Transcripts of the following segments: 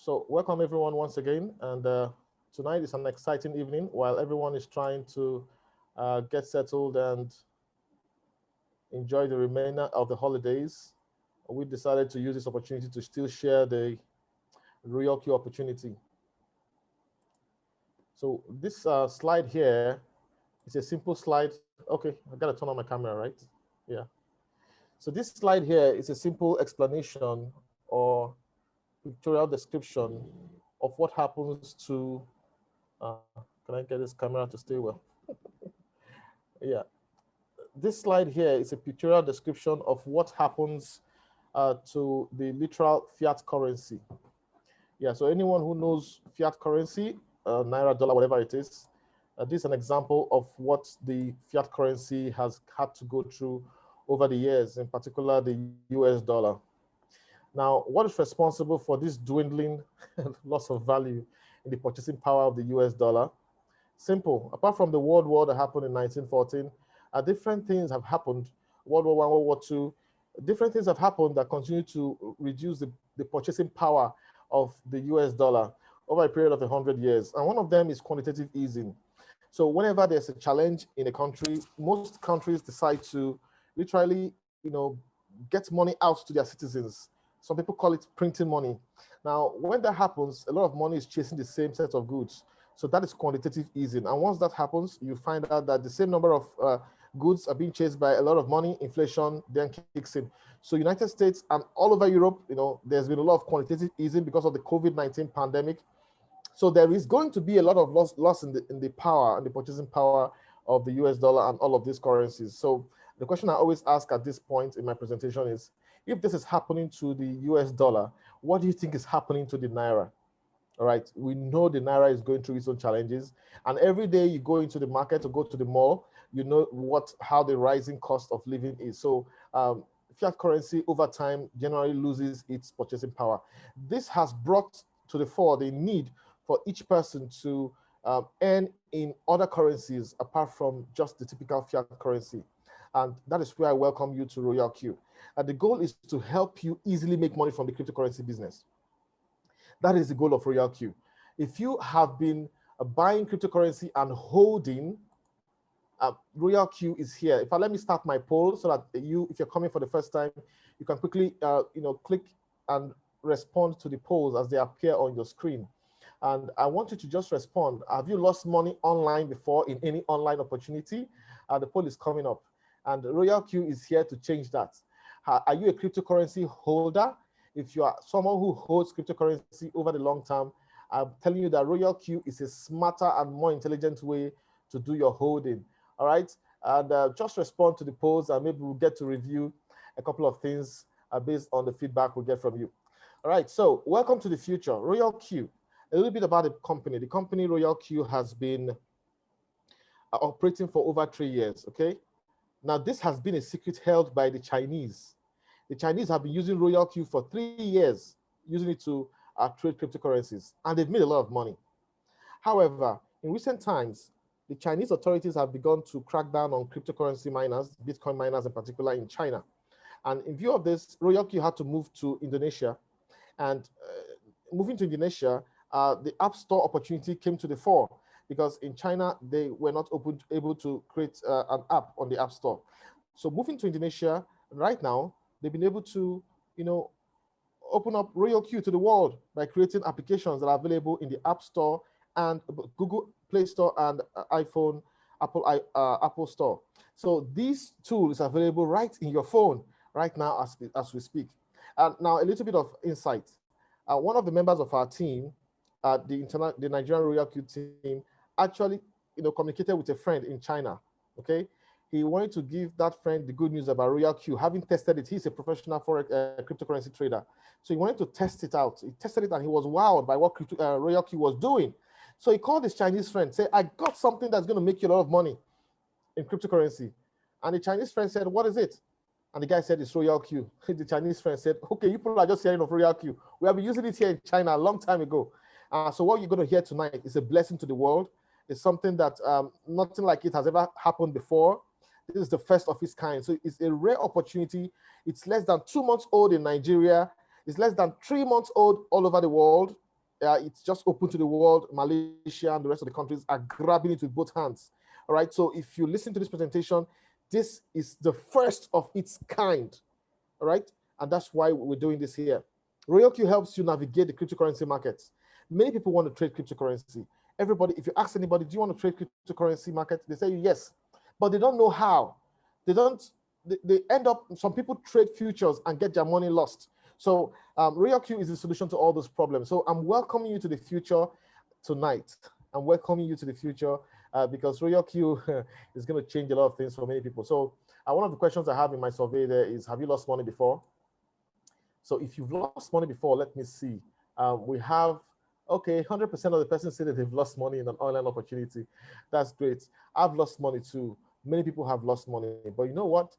So welcome everyone once again. And tonight is an exciting evening while everyone is trying to get settled and enjoy the remainder of the holidays. We decided to use this opportunity to still share the RoyalQ opportunity. So this slide here is a simple slide. Okay, I gotta turn on my camera, right? Yeah. So this slide here is a simple explanation or pictorial description of what happens to, can I get this camera to stay well? Yeah. This slide here is a pictorial description of what happens to the literal fiat currency. Yeah, so anyone who knows fiat currency, naira, dollar, whatever it is, this is an example of what the fiat currency has had to go through over the years, in particular the US dollar. Now, what is responsible for this dwindling loss of value in the purchasing power of the US dollar? Simple. Apart from the World War that happened in 1914, different things have happened. World War I, World War II, different things have happened that continue to reduce the purchasing power of the US dollar over a period of 100 years. And one of them is quantitative easing. So whenever there's a challenge in a country, most countries decide to literally, get money out to their citizens. Some people call it printing money. Now, when that happens, a lot of money is chasing the same set of goods. So that is quantitative easing. And once that happens, you find out that the same number of goods are being chased by a lot of money, inflation then kicks in. So United States and all over Europe, there's been a lot of quantitative easing because of the COVID-19 pandemic. So there is going to be a lot of loss in the power and the purchasing power of the US dollar and all of these currencies. So the question I always ask at this point in my presentation is, if this is happening to the US dollar, what do you think is happening to the naira? All right, we know the naira is going through its own challenges, and every day you go into the market or go to the mall, you know how the rising cost of living is. So fiat currency over time generally loses its purchasing power. This has brought to the fore the need for each person to earn in other currencies apart from just the typical fiat currency. And that is where I welcome you to RoyalQ. And the goal is to help you easily make money from the cryptocurrency business. That is the goal of RoyalQ. If you have been buying cryptocurrency and holding, RoyalQ is here. Let me start my poll so that if you're coming for the first time, you can quickly, click and respond to the polls as they appear on your screen. And I want you to just respond. Have you lost money online before in any online opportunity? The poll is coming up. And RoyalQ is here to change that. Are you a cryptocurrency holder? If you are someone who holds cryptocurrency over the long term, I'm telling you that RoyalQ is a smarter and more intelligent way to do your holding. All right. And just respond to the polls, and maybe we'll get to review a couple of things based on the feedback we get from you. All right. So welcome to the future. RoyalQ. A little bit about the company. The company RoyalQ has been operating for over 3 years. Okay. Now, this has been a secret held by the Chinese. The Chinese have been using RoyalQ for 3 years, using it to trade cryptocurrencies, and they've made a lot of money. However, in recent times, the Chinese authorities have begun to crack down on cryptocurrency miners, Bitcoin miners in particular, in China. And in view of this, RoyalQ had to move to Indonesia. And moving to Indonesia, the App Store opportunity came to the fore, because in China, they were not able to create an app on the App Store. So moving to Indonesia, right now, they've been able to, open up RoyalQ to the world by creating applications that are available in the App Store and Google Play Store and Apple Store. So these tools are available right in your phone right now as we speak. And now a little bit of insight. One of the members of our team, the Nigerian RoyalQ team, actually, communicated with a friend in China. Okay, he wanted to give that friend the good news about RoyalQ. Having tested it, he's a professional cryptocurrency trader, so he wanted to test it out. He tested it and he was wowed by what RoyalQ was doing. So he called his Chinese friend, said, "I got something that's going to make you a lot of money in cryptocurrency." And the Chinese friend said, "What is it?" And the guy said, "It's RoyalQ." The Chinese friend said, "Okay, you people are just hearing of RoyalQ. We have been using it here in China a long time ago." So what you're going to hear tonight is a blessing to the world. It's something that nothing like it has ever happened before. This is the first of its kind. So it's a rare opportunity. It's less than 2 months old in Nigeria. It's less than 3 months old all over the world. It's just open to the world. Malaysia and the rest of the countries are grabbing it with both hands. All right. So if you listen to this presentation, this is the first of its kind. All right. And that's why we're doing this here. RoyalQ helps you navigate the cryptocurrency markets. Many people want to trade cryptocurrency. Everybody, if you ask anybody, do you want to trade cryptocurrency market? They say yes, but they don't know how. They don't, they end up, some people trade futures and get their money lost. So RoyalQ is the solution to all those problems. So I'm welcoming you to the future tonight. I'm welcoming you to the future because RoyalQ is going to change a lot of things for many people. So one of the questions I have in my survey there is, have you lost money before? So if you've lost money before, let me see. We have, okay, 100% of the persons say that they've lost money in an online opportunity. That's great. I've lost money too. Many people have lost money, but you know what?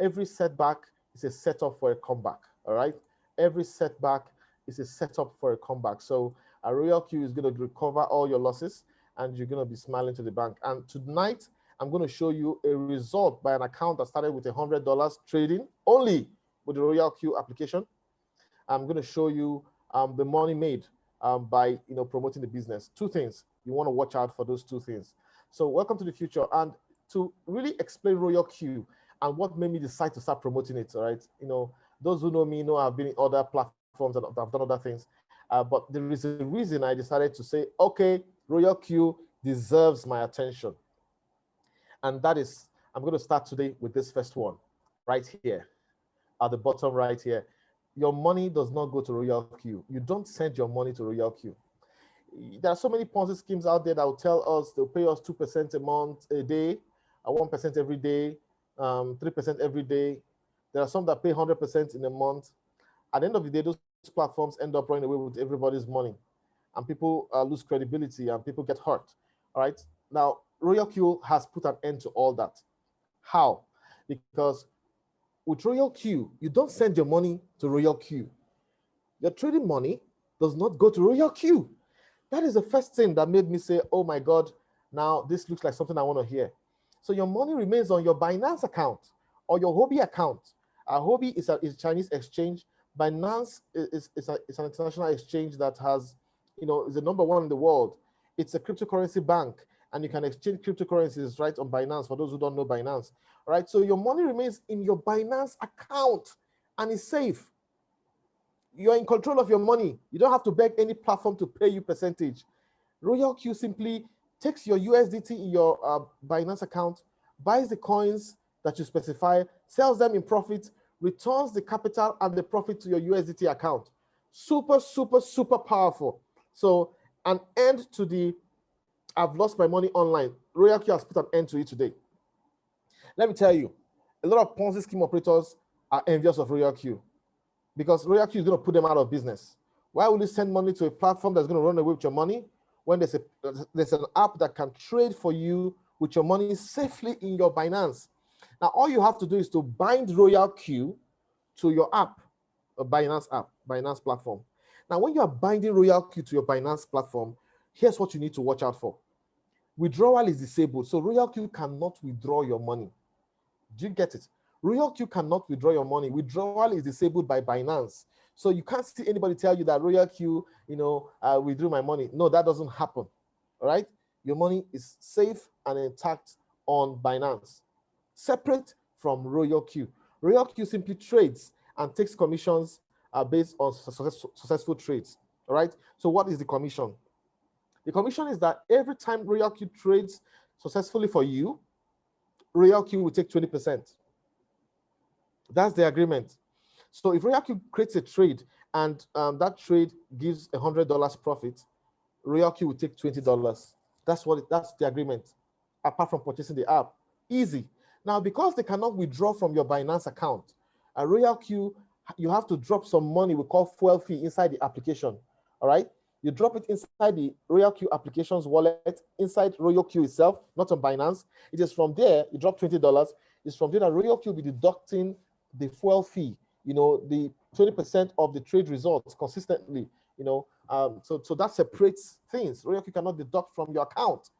Every setback is a setup for a comeback, all right? Every setback is a setup for a comeback. So RoyalQ is going to recover all your losses and you're going to be smiling to the bank. And tonight, I'm going to show you a result by an account that started with $100 trading only with the RoyalQ application. I'm going to show you the money made by promoting the business. Two things. You want to watch out for those two things. So welcome to the future. And to really explain RoyalQ and what made me decide to start promoting it, all right? Those who know me know I've been in other platforms and I've done other things. But there is a reason I decided to say, okay, RoyalQ deserves my attention. And that is, I'm going to start today with this first one right here at the bottom right here. Your money does not go to RoyalQ. You don't send your money to RoyalQ. There are so many Ponzi schemes out there that will tell us they'll pay us 2% a month, a day, 1% every day, 3% every day. There are some that pay 100% in a month. At the end of the day, those platforms end up running away with everybody's money, and people lose credibility and people get hurt. All right. Now, RoyalQ has put an end to all that. How? Because with RoyalQ, you don't send your money to RoyalQ. Your trading money does not go to RoyalQ. That is the first thing that made me say, oh my God, now this looks like something I want to hear. So your money remains on your Binance account or your Huobi account. Huobi is a Chinese exchange. Binance is an international exchange that has, is the #1 in the world. It's a cryptocurrency bank, and you can exchange cryptocurrencies right on Binance for those who don't know Binance. All right, so your money remains in your Binance account and it's safe. You're in control of your money. You don't have to beg any platform to pay you percentage. RoyalQ simply takes your USDT in your Binance account, buys the coins that you specify, sells them in profit, returns the capital and the profit to your USDT account. Super, super, super powerful. So an end to the I've lost my money online. RoyalQ has put an end to it today. Let me tell you, a lot of Ponzi scheme operators are envious of RoyalQ because RoyalQ is going to put them out of business. Why would you send money to a platform that's going to run away with your money when there's an app that can trade for you with your money safely in your Binance? Now, all you have to do is to bind RoyalQ to your app, a Binance app, Binance platform. Now, when you are binding RoyalQ to your Binance platform, here's what you need to watch out for. Withdrawal is disabled, so RoyalQ cannot withdraw your money. Do you get it? RoyalQ cannot withdraw your money. Withdrawal is disabled by Binance. So you can't see anybody tell you that RoyalQ, withdrew my money. No, that doesn't happen. All right? Your money is safe and intact on Binance, separate from RoyalQ. RoyalQ simply trades and takes commissions based on successful trades. All right? So what is the commission? The commission is that every time RoyalQ trades successfully for you, RoyalQ will take 20%. That's the agreement. So if RoyalQ creates a trade and that trade gives $100 profit, RoyalQ will take $20. That's the agreement, apart from purchasing the app. Easy. Now, because they cannot withdraw from your Binance account, RoyalQ, you have to drop some money we call fuel fee inside the application. All right? You drop it inside the RoyalQ application's wallet, inside RoyalQ itself, not on Binance. It is from there, you drop $20. It's from there that RoyalQ will be deducting the fuel fee, the 20% of the trade results consistently, so that separates things. RoyalQ cannot deduct from your account.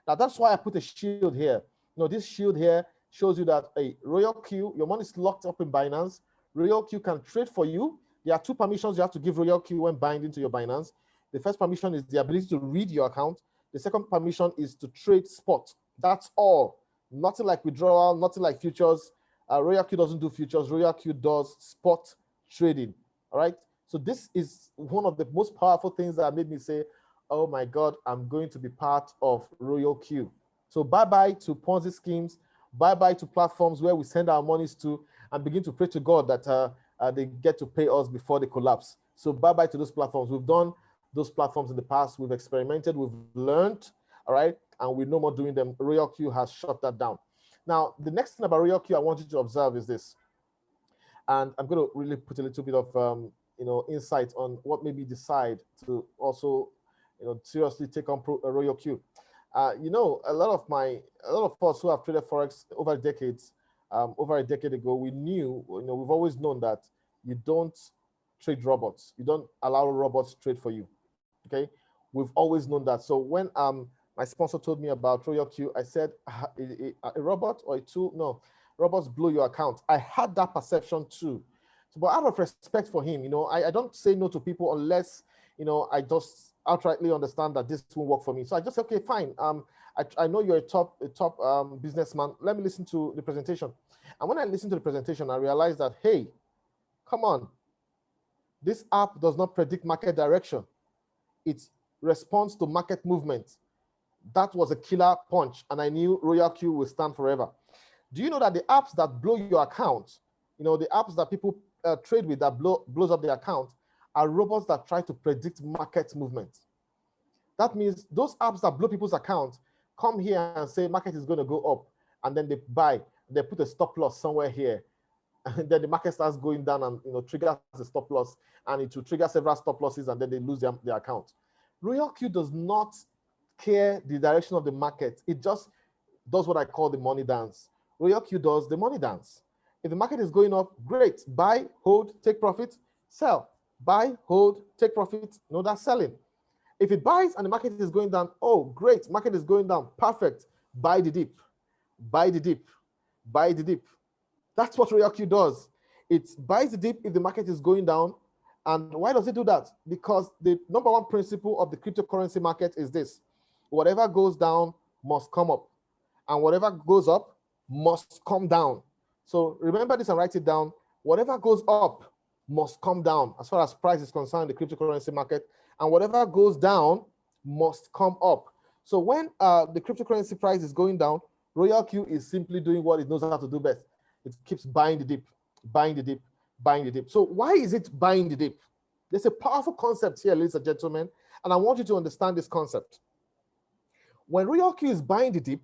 Now, that's why I put a shield here. This shield here shows you that RoyalQ, your money is locked up in Binance. RoyalQ can trade for you. There are two permissions you have to give RoyalQ when binding to your Binance. The first permission is the ability to read your account. The second permission is to trade spot. That's all. Nothing like withdrawal, nothing like futures. RoyalQ doesn't do futures. RoyalQ does spot trading. All right. So this is one of the most powerful things that made me say, oh my God, I'm going to be part of RoyalQ. So bye-bye to Ponzi schemes, bye-bye to platforms where we send our monies to and begin to pray to God that they get to pay us before they collapse. So bye-bye to those platforms. We've done those platforms in the past. We've experimented, we've learned, all right? And we're no more doing them. RoyalQ has shut that down. Now, the next thing about RoyalQ I want you to observe is this. And I'm going to really put a little bit of insight on what made me decide to also seriously take on RoyalQ. A lot of us who have traded forex over decades, over a decade ago, we knew, we've always known that you don't trade robots. You don't allow robots to trade for you. Okay, we've always known that. So when my sponsor told me about RoyalQ, I said, a robot or a tool? No, robots blow your account. I had that perception too. So, but out of respect for him, I don't say no to people unless, I just outrightly understand that this won't work for me. So I just, okay, fine. I know you're a top businessman. Let me listen to the presentation. And when I listened to the presentation, I realized that, hey, come on. This app does not predict market direction. It responds to market movement. That was a killer punch, and I knew RoyalQ will stand forever. Do you know that the apps that blow your account, the apps that people trade with that blows up their account, are robots that try to predict market movement? That means those apps that blow people's accounts come here and say market is going to go up, and then they buy, they put a stop loss somewhere here, and then the market starts going down and triggers the stop loss, and it will trigger several stop losses, and then they lose their account. RoyalQ does not care the direction of the market. It just does what I call the money dance. RoyalQ does the money dance. If the market is going up, great. Buy, hold, take profit, sell. Buy, hold, take profit. No, that's selling. If it buys and the market is going down, oh, great. Market is going down. Perfect. Buy the dip. Buy the dip. Buy the dip. That's what RoyalQ does. It buys the dip if the market is going down. And why does it do that? Because the number one principle of the cryptocurrency market is this: whatever goes down must come up, and whatever goes up must come down. So remember this and write it down. Whatever goes up must come down as far as price is concerned in the cryptocurrency market, and whatever goes down must come up. So when the cryptocurrency price is going down, RoyalQ is simply doing what it knows how to do best. It keeps buying the dip, buying the dip, buying the dip. So why is it buying the dip? There's a powerful concept here, ladies and gentlemen, and I want you to understand this concept. When RoyalQ is buying the dip,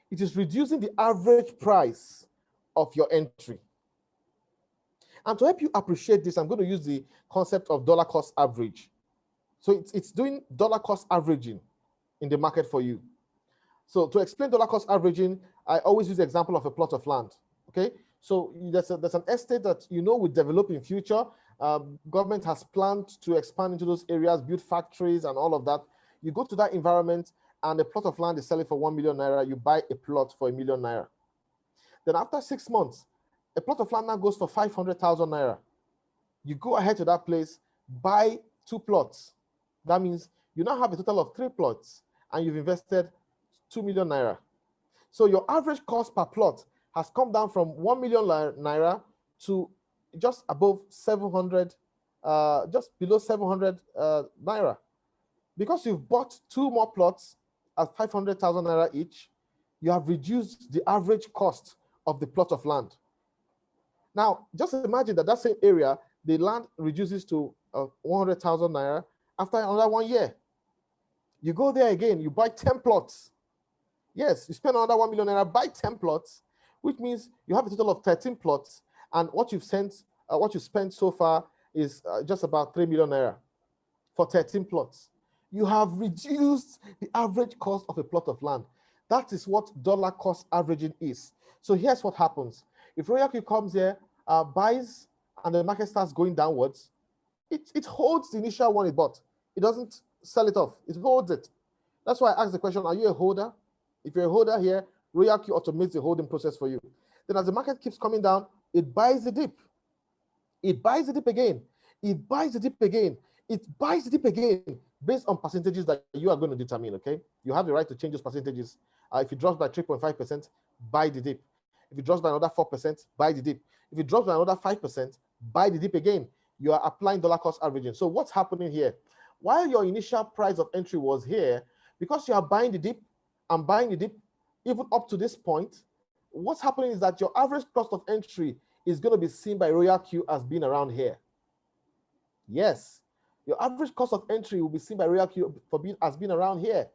it is reducing the average price of your entry. And to help you appreciate this, I'm going to use the concept of dollar cost average. So it's doing dollar cost averaging in the market for you. So to explain dollar cost averaging, I always use the example of a plot of land. Okay, so there's an estate that will develop in future. Government has planned to expand into those areas, build factories and all of that. You go to that environment and a plot of land is selling for 1 million naira. You buy a plot for 1 million naira. Then after 6 months, a plot of land now goes for 500,000 naira. You go ahead to that place, buy 2 plots. That means you now have a total of 3 plots and you've invested 2 million naira. So your average cost per plot has come down from 1 million naira to just above 700, just below 700 naira. Because you've bought 2 more plots at 500,000 naira each, you have reduced the average cost of the plot of land. Now, just imagine that same area, the land reduces to 100,000 naira after another 1 year. You go there again, you buy 10 plots. Yes, you spend another 1 million naira, buy 10 plots, which means you have a total of 13 plots, and what you spent so far is just about 3 million naira for 13 plots. You have reduced the average cost of a plot of land. That is what dollar cost averaging is. So here's what happens. If RoyalQ comes here, buys, and the market starts going downwards, it holds the initial one it bought. It doesn't sell it off. It holds it. That's why I asked the question, are you a holder? If you're a holder here, RoyalQ automates the holding process for you. Then as the market keeps coming down, it buys the dip. It buys the dip again. It buys the dip again. It buys the dip again. based on percentages that you are going to determine, okay? You have the right to change those percentages. If it drops by 3.5%, buy the dip. If it drops by another 4%, buy the dip. If it drops by another 5%, buy the dip again. You are applying dollar cost averaging. So what's happening here? While your initial price of entry was here, because you are buying the dip and buying the dip, even up to this point, what's happening is that your average cost of entry is going to be seen by RoyalQ as being around here. Yes, your average cost of entry will be seen by RoyalQ for being as being around here.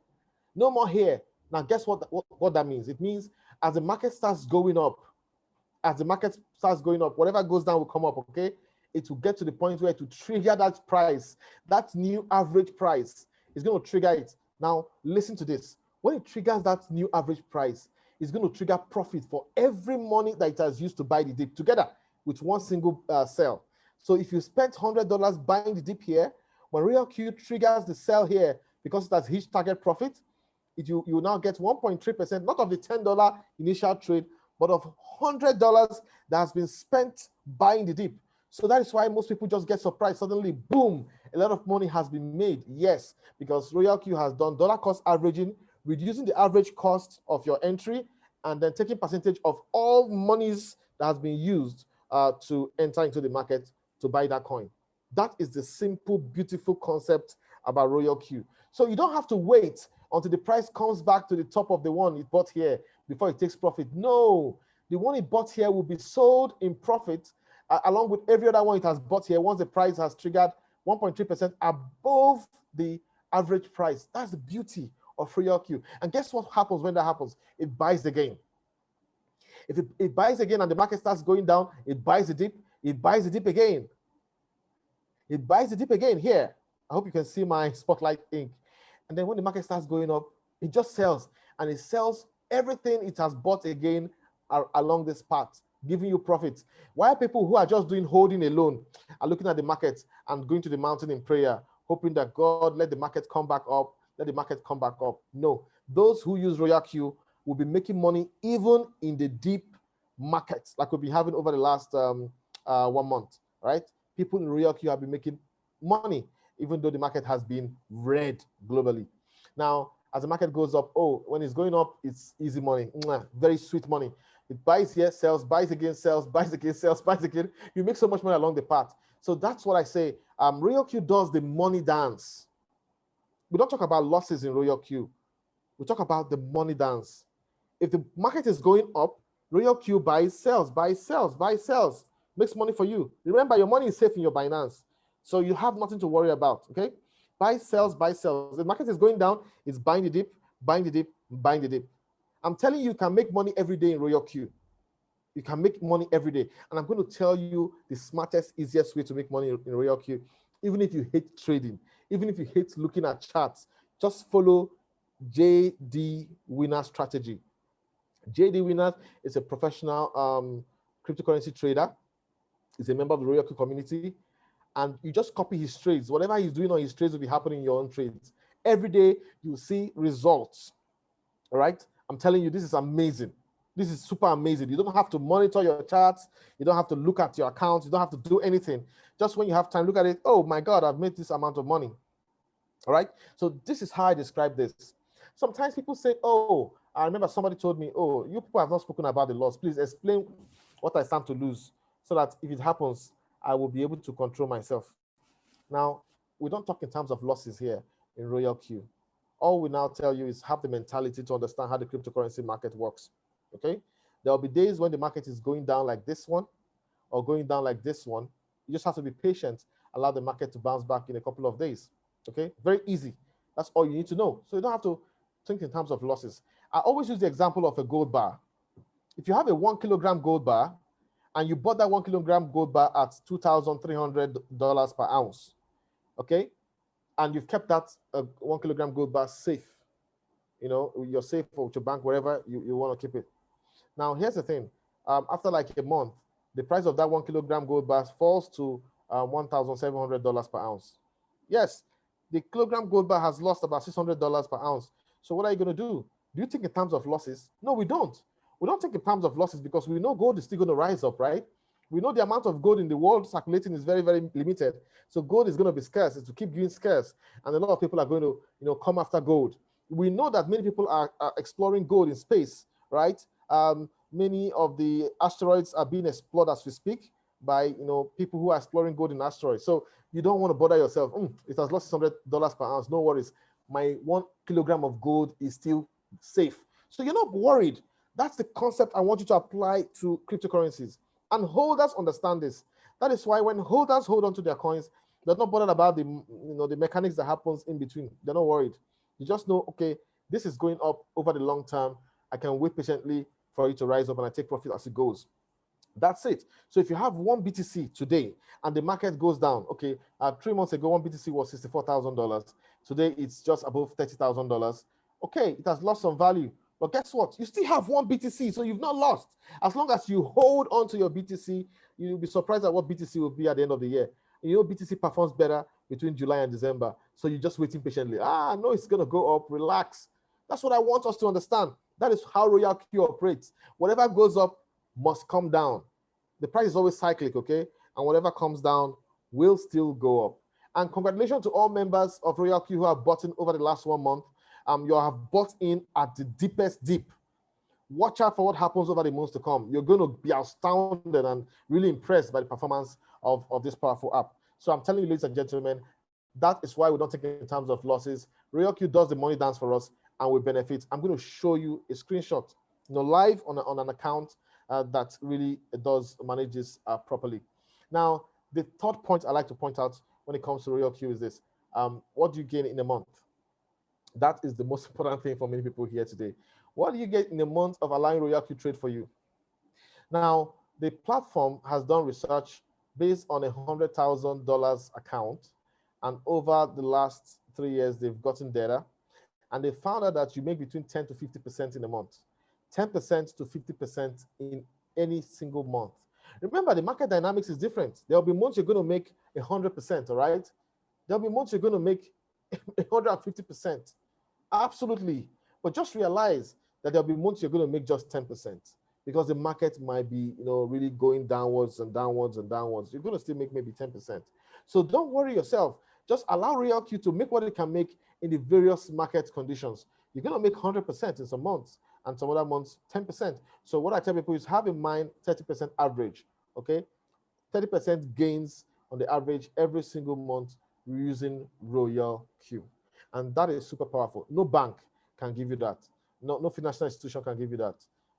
No more here. Now, guess what that means? It means as the market starts going up, whatever goes down will come up, okay? It will get to the point where it will trigger that price, that new average price is going to trigger it. Now, listen to this. When it triggers that new average price, it's going to trigger profit for every money that it has used to buy the dip together with one single sell. So if you spent $100 buying the dip here, when RoyalQ triggers the sell here because it has hit target profit, you will now get 1.3%, not of the $10 initial trade, but of $100 that has been spent buying the dip. So that is why most people just get surprised. Suddenly, boom, a lot of money has been made. Yes, because RoyalQ has done dollar cost averaging, reducing the average cost of your entry, and then taking percentage of all monies that has been used to enter into the market to buy that coin. That is the simple, beautiful concept about RoyalQ. So you don't have to wait until the price comes back to the top of the one it bought here before it takes profit. No, the one it bought here will be sold in profit along with every other one it has bought here once the price has triggered 1.3% above the average price. That's the beauty of RoyalQ. And guess what happens when that happens? It buys again. If it buys again and the market starts going down, it buys the dip, it buys the dip again. It buys the dip again here. I hope you can see my spotlight ink. And then when the market starts going up, it just sells. And it sells everything it has bought again along this path, giving you profits. While people who are just doing holding alone are looking at the market and going to the mountain in prayer, hoping that God, let the market come back up, let the market come back up. No, those who use RoyalQ will be making money even in the deep market, like we've been having over the last 1 month, right? People in RoyalQ have been making money, even though the market has been red globally. Now, as the market goes up, when it's going up, it's easy money, very sweet money. It buys here, sells, buys again, sells, buys again, sells, buys again. You make so much money along the path. So that's what I say. RoyalQ does the money dance. We don't talk about losses in RoyalQ. We talk about the money dance. If the market is going up, RoyalQ buys, sells, buys, sells, buys, sells, makes money for you. Remember, your money is safe in your Binance, so you have nothing to worry about, okay? Buy, sells, buy, sells. The market is going down, it's buying the dip, buying the dip, buying the dip. I'm telling you, you can make money every day in RoyalQ. You can make money every day. And I'm going to tell you the smartest, easiest way to make money in RoyalQ. Even if you hate trading, even if you hate looking at charts, just follow JD Winner strategy. JD Winner is a professional cryptocurrency trader. He's a member of the RoyalQ community. And you just copy his trades. Whatever he's doing on his trades will be happening in your own trades. Every day, you see results. All right? I'm telling you, this is amazing. This is super amazing. You don't have to monitor your charts. You don't have to look at your accounts. You don't have to do anything. Just when you have time, look at it. Oh my God, I've made this amount of money. All right? So this is how I describe this. Sometimes people say, I remember somebody told me, you people have not spoken about the loss. Please explain what I stand to lose so that if it happens, I will be able to control myself. Now, we don't talk in terms of losses here in RoyalQ. All we now tell you is have the mentality to understand how the cryptocurrency market works, okay? There will be days when the market is going down like this one or going down like this one. You just have to be patient, allow the market to bounce back in a couple of days, okay? Very easy. That's all you need to know. So you don't have to think in terms of losses. I always use the example of a gold bar. If you have a 1 kilogram gold bar, and you bought that 1 kilogram gold bar at $2,300 per ounce, okay? And you've kept that 1 kilogram gold bar safe. You know, you're safe for your bank, wherever you want to keep it. Now, here's the thing. After like a month, the price of that 1 kilogram gold bar falls to $1,700 per ounce. Yes, the kilogram gold bar has lost about $600 per ounce. So what are you going to do? Do you think in terms of losses? No, we don't. We don't think in terms of losses because we know gold is still going to rise up, right? We know the amount of gold in the world circulating is very, very limited. So gold is going to be scarce. It will keep being scarce. And a lot of people are going to, come after gold. We know that many people are exploring gold in space, right? Many of the asteroids are being explored as we speak by, people who are exploring gold in asteroids. So you don't want to bother yourself. It has lost $600 per ounce. No worries. My 1 kilogram of gold is still safe. So you're not worried. That's the concept I want you to apply to cryptocurrencies. And holders understand this. That is why when holders hold on to their coins, they're not bothered about the mechanics that happens in between. They're not worried. You just know, okay, this is going up over the long term. I can wait patiently for it to rise up and I take profit as it goes. That's it. So if you have one BTC today and the market goes down, okay, 3 months ago, one BTC was $64,000. Today, it's just above $30,000. Okay, it has lost some value. But guess what? You still have one BTC, so you've not lost. As long as you hold on to your BTC, you'll be surprised at what BTC will be at the end of the year. BTC performs better between July and December. So you're just waiting patiently. No, it's going to go up. Relax. That's what I want us to understand. That is how RoyalQ operates. Whatever goes up must come down. The price is always cyclic, okay? And whatever comes down will still go up. And congratulations to all members of RoyalQ who have bought in over the last 1 month. You have bought in at the deepest deep. Watch out for what happens over the months to come. You're going to be astounded and really impressed by the performance of this powerful app. So I'm telling you, ladies and gentlemen, that is why we don't take it in terms of losses. RoyalQ does the money dance for us and we benefit. I'm going to show you a screenshot, live on an account that really does manage this properly. Now, the third point I like to point out when it comes to RoyalQ is this. What do you gain in a month? That is the most important thing for many people here today. What do you get in a month of allowing RoyalQ trade for you? Now, the platform has done research based on $100,000 account, and over the last 3 years, they've gotten data, and they found out that you make between 10 to 50% in a month, 10% to 50% in any single month. Remember, the market dynamics is different. There'll be months you're going to make 100%, all right? There'll be months you're going to make 150%. Absolutely. But just realize that there'll be months you're going to make just 10% because the market might be, really going downwards and downwards and downwards. You're going to still make maybe 10%. So don't worry yourself. Just allow RoyalQ to make what it can make in the various market conditions. You're going to make 100% in some months and some other months 10%. So what I tell people is have in mind 30% average, okay? 30% gains on the average every single month using RoyalQ. And that is super powerful. No bank can give you that. No financial institution can give you that.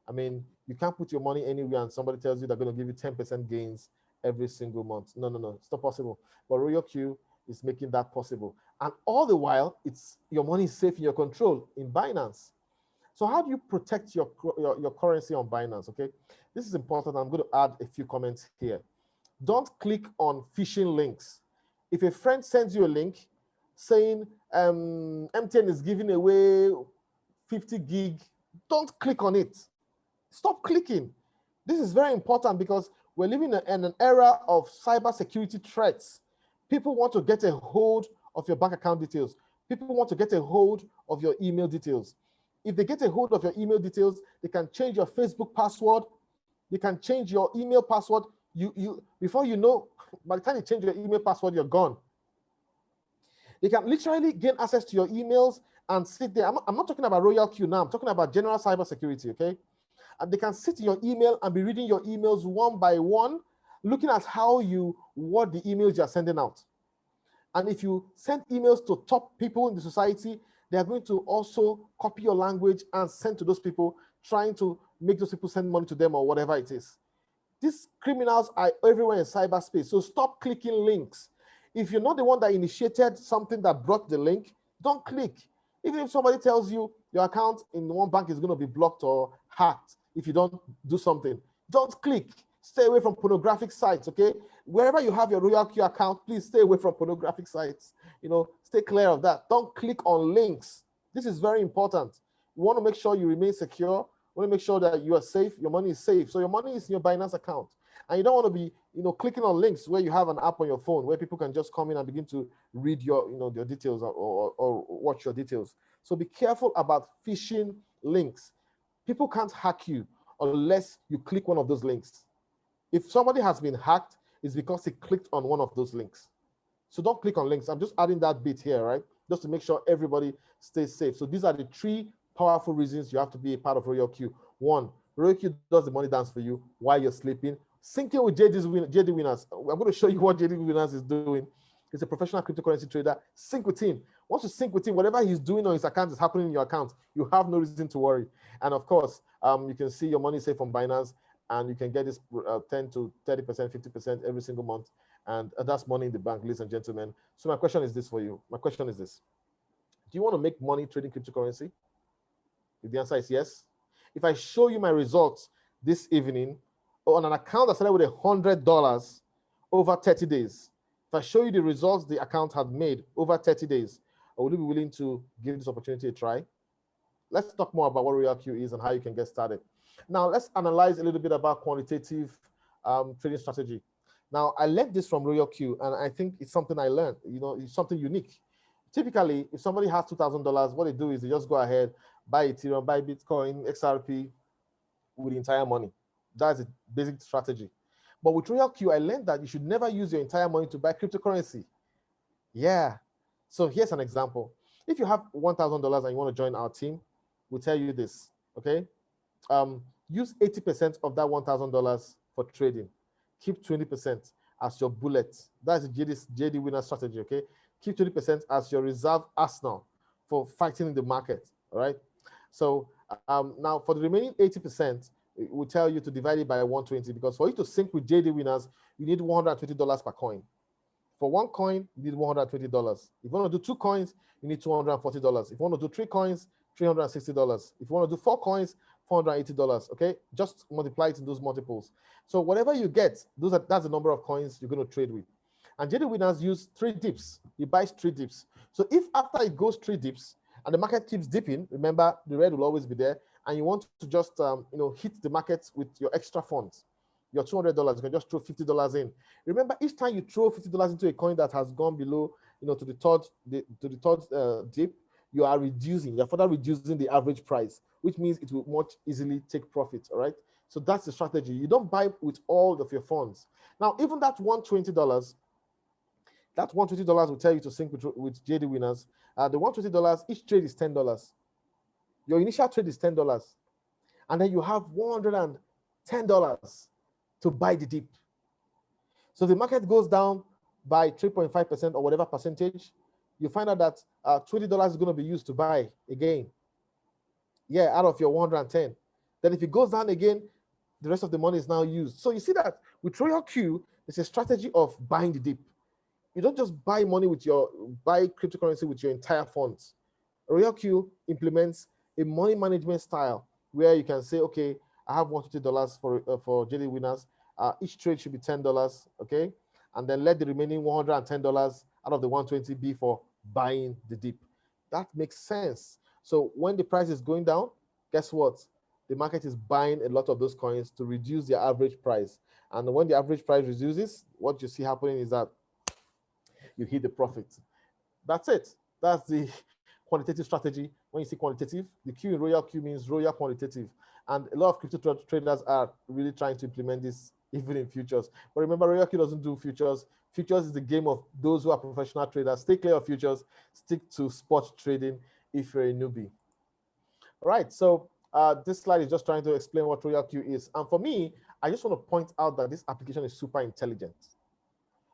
I mean, you can't put your money anywhere and somebody tells you they're going to give you 10% gains every single month. No. It's not possible. But RoyalQ is making that possible. And all the while, your money is safe in your control in Binance. So how do you protect your currency on Binance, okay? This is important. I'm going to add a few comments here. Don't click on phishing links. If a friend sends you a link saying MTN is giving away 50 gig, don't click on it. Stop clicking. This is very important because we're living in an era of cybersecurity threats. People want to get a hold of your bank account details. People want to get a hold of your email details. If they get a hold of your email details, they can change your Facebook password. They can change your email password. Before you know, by the time you change your email password, you're gone. They can literally gain access to your emails and sit there. I'm not talking about RoyalQ now. I'm talking about general cybersecurity, okay? And they can sit in your email and be reading your emails one by one, looking at how you word the emails you're sending out. And if you send emails to top people in the society, they are going to also copy your language and send to those people, trying to make those people send money to them or whatever it is. These criminals are everywhere in cyberspace. So stop clicking links. If you're not the one that initiated something that brought the link, don't click. Even if somebody tells you your account in one bank is going to be blocked or hacked if you don't do something, don't click. Stay away from pornographic sites, okay? Wherever you have your RoyalQ account, please stay away from pornographic sites. Stay clear of that. Don't click on links. This is very important. You want to make sure you remain secure. You want to make sure that you are safe. Your money is safe. So your money is in your Binance account. And you don't want to be, clicking on links where you have an app on your phone where people can just come in and begin to read your, your details or watch your details. So be careful about phishing links. People can't hack you unless you click one of those links. If somebody has been hacked, it's because he clicked on one of those links. So don't click on links. I'm just adding that bit here, right? Just to make sure everybody stays safe. So these are the 3 powerful reasons you have to be a part of RoyalQ. 1, RoyalQ does the money dance for you while you're sleeping. Sync in with JD Winners. I'm going to show you what JD Winners is doing. He's a professional cryptocurrency trader. Sync with him. Once you sync with him, whatever he's doing on his account is happening in your account. You have no reason to worry. And of course, you can see your money safe on Binance, and you can get this 10 to 30%, 50% every single month. And that's money in the bank, ladies and gentlemen. So my question is this for you. My question is this. Do you want to make money trading cryptocurrency? If the answer is yes, if I show you my results this evening on an account that started with $100 over 30 days, if I show you the results the account had made over 30 days, would you be willing to give this opportunity a try? Let's talk more about what RoyalQ is and how you can get started. Now, let's analyze a little bit about quantitative trading strategy. Now, I learned this from RoyalQ, and I think it's something I learned. You know, it's something unique. Typically, if somebody has $2,000, what they do is they just go ahead, buy Ethereum, buy Bitcoin, XRP with the entire money. That's a basic strategy. But with RoyalQ, I learned that you should never use your entire money to buy cryptocurrency. Yeah. So here's an example. If you have $1,000 and you want to join our team, we'll tell you this, okay? Use 80% of that $1,000 for trading. Keep 20% as your bullet. That's a JD winner strategy, okay? Keep 20% as your reserve arsenal for fighting in the market, all right? So now for the remaining 80%, we'll tell you to divide it by 120, because for you to sync with JD winners, you need $120 per coin. For 1 coin, you need $120. If you want to do 2 coins, you need $240. If you want to do 3 coins, $360. If you want to do 4 coins, $480. Okay, just multiply it in those multiples. So whatever you get, that's the number of coins you're going to trade with. And JD winners use 3 dips. He buys 3 dips. So if after it goes 3 dips and the market keeps dipping, remember the red will always be there, and you want to just hit the market with your extra funds, your $200, you can just throw $50 in. Remember, each time you throw $50 into a coin that has gone below, to the third dip, you're further reducing the average price, which means it will much easily take profit. All right. So that's the strategy. You don't buy with all of your funds. Now, even that $120, will tell you to sync with JD winners. The $120, each trade is $10. Your initial trade is $10, and then you have $110 to buy the dip. So the market goes down by 3.5% or whatever percentage, you find out that $20 is going to be used to buy again. Yeah, out of your 110. Then if it goes down again, the rest of the money is now used. So you see that with RoyalQ, it's a strategy of buying the dip. You don't just buy cryptocurrency with your entire funds. RoyalQ implements a money management style where you can say, okay, I have $150 for JD winners. Each trade should be $10, okay? And then let the remaining $110 out of the 120 be for buying the dip. That makes sense. So when the price is going down, guess what? The market is buying a lot of those coins to reduce their average price. And when the average price reduces, what you see happening is that you hit the profit. That's it. That's the quantitative strategy. When you see quantitative, the Q in RoyalQ means royal quantitative. And a lot of crypto traders are really trying to implement this even in futures. But remember, RoyalQ doesn't do futures. Futures is the game of those who are professional traders. Stay clear of futures. Stick to spot trading if you're a newbie. All right, so this slide is just trying to explain what RoyalQ is. And for me, I just want to point out that this application is super intelligent.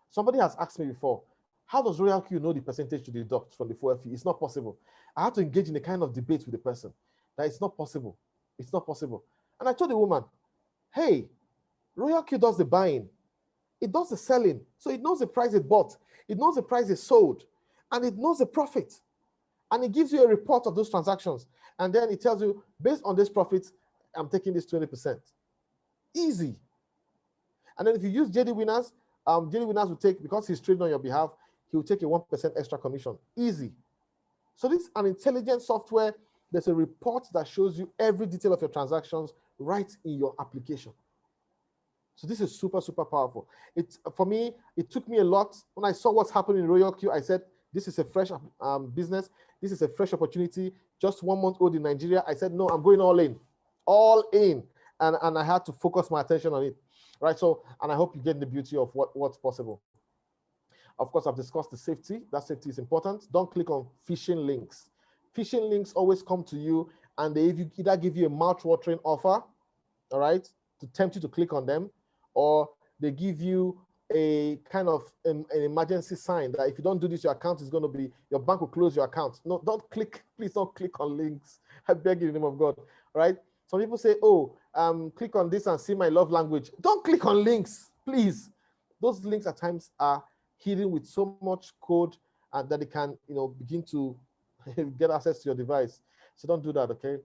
Somebody has asked me before, how does RoyalQ know the percentage to deduct from the fuel fee? It's not possible. I had to engage in a kind of debate with the person that it's not possible. It's not possible. And I told the woman, hey, RoyalQ does the buying. It does the selling. So it knows the price it bought. It knows the price it sold. And it knows the profit. And it gives you a report of those transactions. And then it tells you, based on this profit, I'm taking this 20%. Easy. And then if you use JD winners will take, because he's trading on your behalf, he will take a 1% extra commission. Easy. So this is an intelligent software. There's a report that shows you every detail of your transactions right in your application. So this is super, super powerful. For me, it took me a lot. When I saw what's happening in RoyalQ, I said, this is a fresh business. This is a fresh opportunity. Just 1 month old in Nigeria. I said, no, I'm going all in. All in. And I had to focus my attention on it. right? So, and I hope you get the beauty of what's possible. Of course, I've discussed the safety. That safety is important. Don't click on phishing links. Phishing links always come to you, and they either give you a mouth-watering offer, all right, to tempt you to click on them, or they give you a kind of an emergency sign that if you don't do this, your account is going to be, your bank will close your account. No, don't click, please don't click on links. I beg you in the name of God, all right? Some people say, oh, click on this and see my love language. Don't click on links, please. Those links at times are hidden with so much code that they can, begin to get access to your device. So don't do that, okay?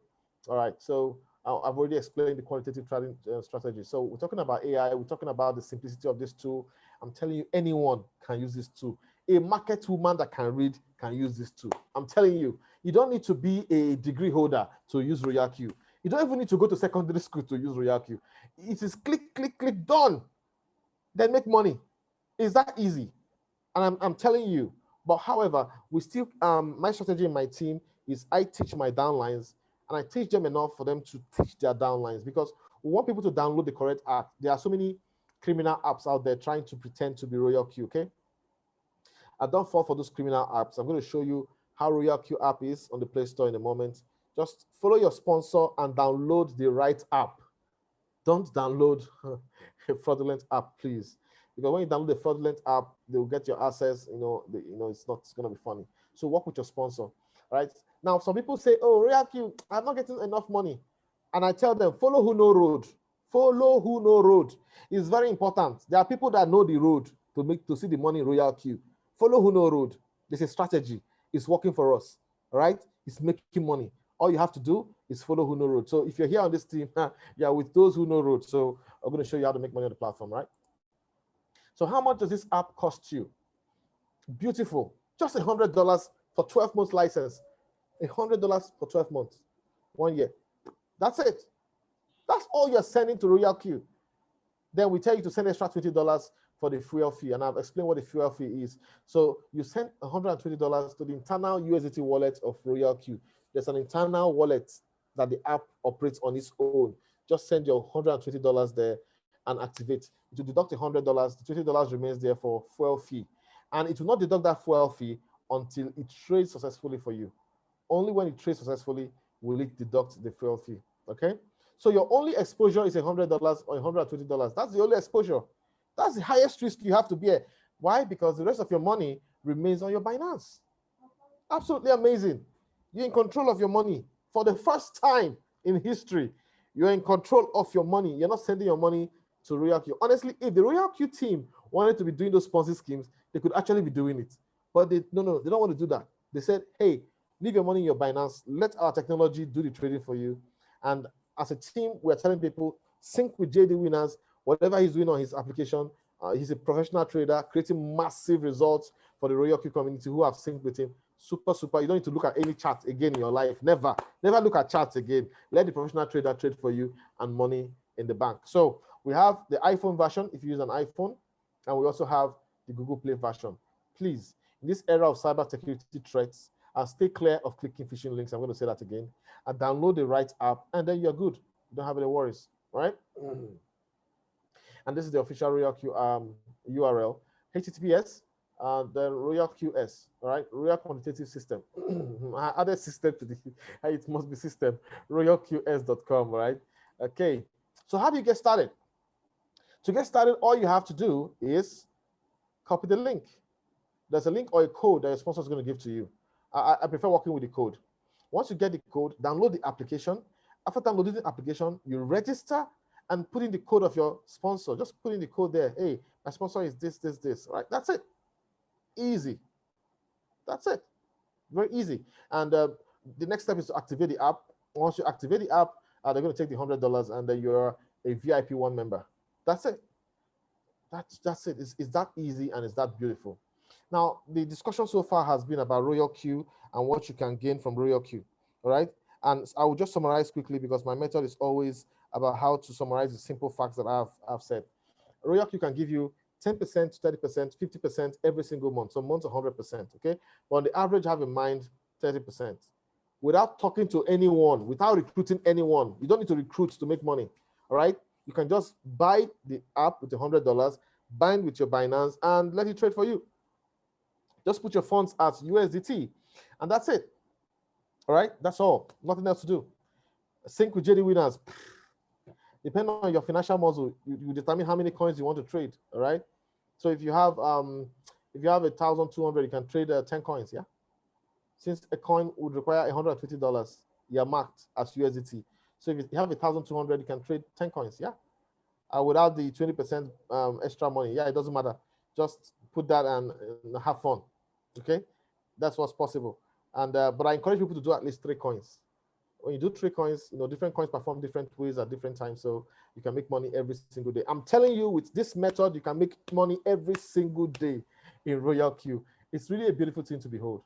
All right, so I've already explained the qualitative trading strategy. So we're talking about AI, we're talking about the simplicity of this tool. I'm telling you, anyone can use this tool. A market woman that can read can use this tool. I'm telling you, you don't need to be a degree holder to use RoyalQ. You don't even need to go to secondary school to use RoyalQ. It is click, click, click, done. Then make money. It's that easy. And I'm telling you, but however, we still, my strategy in my team is I teach my downlines and I teach them enough for them to teach their downlines, because we want people to download the correct app. There are so many criminal apps out there trying to pretend to be RoyalQ, okay? I don't fall for those criminal apps. I'm going to show you how RoyalQ app is on the Play Store in a moment. Just follow your sponsor and download the right app. Don't download a fraudulent app, please. Because when you download the fraudulent app, they will get your access. It's not going to be funny. So work with your sponsor, right? Now, some people say, "Oh, RoyalQ, I'm not getting enough money," and I tell them, "Follow who know road. Follow who know road." It's very important. There are people that know the road to see the money in RoyalQ. Follow who know road. There's a strategy. It's working for us, all right? It's making money. All you have to do is follow who know road. So if you're here on this team, yeah, with those who know road. So I'm going to show you how to make money on the platform, right? So how much does this app cost you? Beautiful. Just $100 for 12 months license. $100 for 12 months, 1 year. That's it. That's all you're sending to RoyalQ. Then we tell you to send extra $20 for the fuel fee, and I've explained what the fuel fee is. So you send $120 to the internal USDT wallet of RoyalQ. There's an internal wallet that the app operates on its own. Just send your $120 there and activate. It will deduct $100. The $20 remains there for fuel fee. And it will not deduct that fuel fee until it trades successfully for you. Only when it trades successfully will it deduct the fuel fee, okay? So your only exposure is $100 or $120. That's the only exposure. That's the highest risk you have to bear. Why? Because the rest of your money remains on your Binance. Absolutely amazing. You're in control of your money. For the first time in history, you're in control of your money. You're not sending your money to RoyalQ. Honestly, if the RoyalQ team wanted to be doing those Ponzi schemes, they could actually be doing it. But they don't want to do that. They said, hey, leave your money in your Binance. Let our technology do the trading for you. And as a team, we're telling people, sync with JD Winners, whatever he's doing on his application. He's a professional trader, creating massive results for the RoyalQ community who have synced with him. Super, super. You don't need to look at any chart again in your life. Never look at charts again. Let the professional trader trade for you and money in the bank. So we have the iPhone version if you use an iPhone, and we also have the Google Play version. Please, in this era of cybersecurity threats, stay clear of clicking phishing links. I'm going to say that again. And download the right app, and then you're good. You don't have any worries, all right? And this is the official RoyalQ URL, HTTPS, then RoyalQS, all right? Royal Quantitative System. I added system to the, it must be system, RoyalQS.com, right? Okay, so how do you get started? To get started, all you have to do is copy the link. There's a link or a code that your sponsor is going to give to you. I prefer working with the code. Once you get the code, download the application. After downloading the application, you register and put in the code of your sponsor. Just put in the code there. Hey, my sponsor is this, this, this. Right? That's it. Easy. That's it. Very easy. And the next step is to activate the app. Once you activate the app, they're going to take the $100, and then you're a VIP 1 member. That's it. That's it. It's that easy, and it's that beautiful. Now, the discussion so far has been about RoyalQ and what you can gain from RoyalQ, all right? And I will just summarize quickly, because my method is always about how to summarize the simple facts that I've said. RoyalQ can give you 10%, 30%, 50% every single month. Some months 100%, okay? But on the average, have in mind 30%. Without talking to anyone, without recruiting anyone. You don't need to recruit to make money, all right? You can just buy the app with $100, bind with your Binance, and let it trade for you. Just put your funds as USDT, and that's it. All right, that's all. Nothing else to do. Sync with JD Winners. Depending on your financial muscle, you determine how many coins you want to trade. All right. So if you have 1,200, you can trade 10 coins. Yeah. Since a coin would require $150, you're marked as USDT. So if you have 1,200, you can trade 10 coins. Yeah. Without the 20% extra money. Yeah, it doesn't matter. Just put that and have fun. Okay. That's what's possible. And but I encourage people to do at least 3 coins. When you do 3 coins, different coins perform different ways at different times, so you can make money every single day. I'm telling you, with this method, you can make money every single day in RoyalQ. It's really a beautiful thing to behold,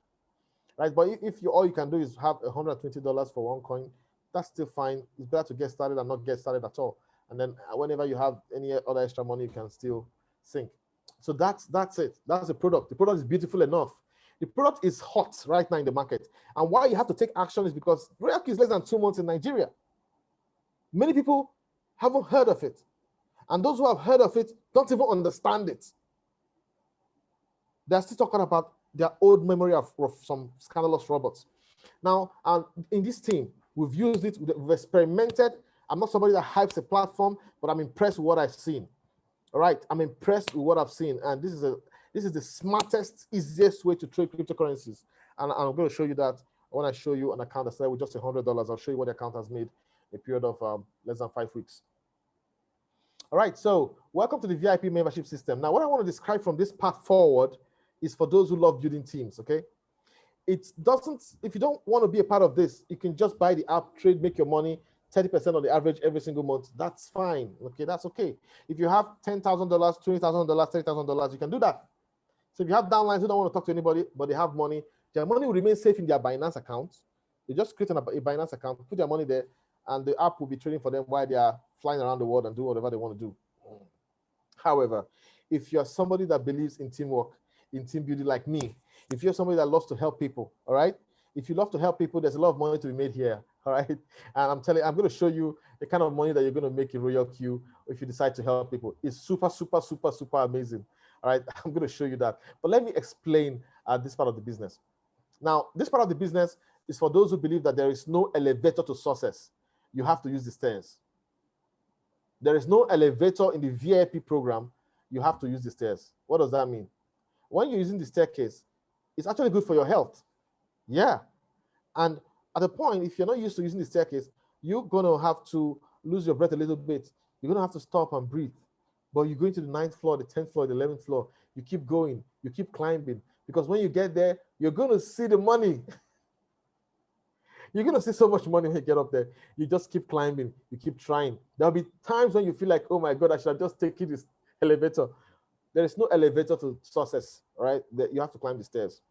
right? But if all you can do is have $120 for 1 coin, that's still fine. It's better to get started and not get started at all. And then whenever you have any other extra money, you can still sync. So that's it. That's the product. The product is beautiful enough. The product is hot right now in the market. And why you have to take action is because RoyalQ is less than 2 months in Nigeria. Many people haven't heard of it. And those who have heard of it don't even understand it. They're still talking about their old memory of some scandalous robots. Now, in this team, we've used it, we've experimented. I'm not somebody that hypes a platform, but I'm impressed with what I've seen. All right, I'm impressed with what I've seen. And this is the smartest, easiest way to trade cryptocurrencies. And I'm going to show you that when I show you an account that started with just $100. I'll show you what the account has made in a period of less than 5 weeks. All right, so welcome to the VIP membership system. Now, what I want to describe from this path forward is for those who love building teams, okay? If you don't want to be a part of this, you can just buy the app, trade, make your money, 30% on the average every single month. That's fine. Okay, that's okay. If you have $10,000, $20,000, $30,000, you can do that. So if you have downlines who don't want to talk to anybody, but they have money, their money will remain safe in their Binance account. They just create a Binance account, put their money there, and the app will be trading for them while they are flying around the world and do whatever they want to do. However, if you're somebody that believes in teamwork, in team building like me, if you're somebody that loves to help people, all right? If you love to help people, there's a lot of money to be made here, all right? And I'm going to show you the kind of money that you're going to make in RoyalQ if you decide to help people. It's super, super, super, super amazing, all right? I'm going to show you that. But let me explain this part of the business. Now, this part of the business is for those who believe that there is no elevator to success. You have to use the stairs. There is no elevator in the VIP program. You have to use the stairs. What does that mean? When you're using the staircase, it's actually good for your health. Yeah. And at the point, if you're not used to using the staircase, you're going to have to lose your breath a little bit. You're going to have to stop and breathe. But you're going to the 9th floor, the 10th floor, the 11th floor. You keep going. You keep climbing. Because when you get there, you're going to see the money. You're going to see so much money when you get up there. You just keep climbing. You keep trying. There'll be times when you feel like, oh my God, I should have just taken this elevator. There is no elevator to success, right? You have to climb the stairs.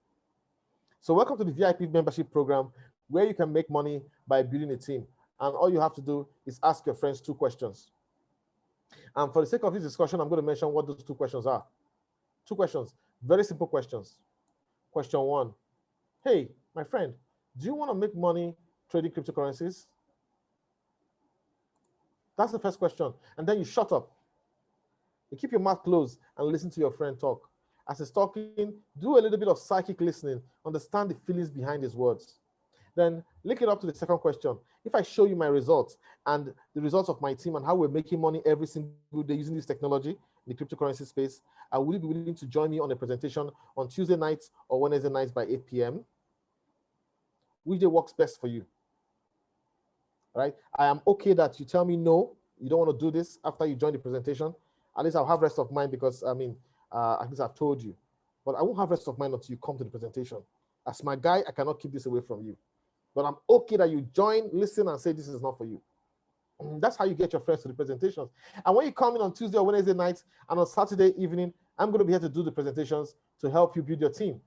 So welcome to the VIP membership program where you can make money by building a team. And all you have to do is ask your friends 2 questions. And for the sake of this discussion, I'm going to mention what those 2 questions are. 2 questions, very simple questions. Question 1, hey, my friend, do you want to make money trading cryptocurrencies? That's the first question. And then you shut up. You keep your mouth closed and listen to your friend talk. As he's talking, do a little bit of psychic listening, understand the feelings behind his words. Then link it up to the second question. If I show you my results and the results of my team and how we're making money every single day using this technology in the cryptocurrency space, will you be willing to join me on a presentation on Tuesday nights or Wednesday nights by 8 p.m.? Which day works best for you? Right? I am okay that you tell me no, you don't want to do this after you join the presentation. At least I'll have rest of mind because, at least I've told you. But I won't have rest of mind until you come to the presentation. As my guy, I cannot keep this away from you. But I'm okay that you join, listen, and say this is not for you. That's how you get your friends to the presentations. And when you come in on Tuesday or Wednesday nights and on Saturday evening, I'm going to be here to do the presentations to help you build your team.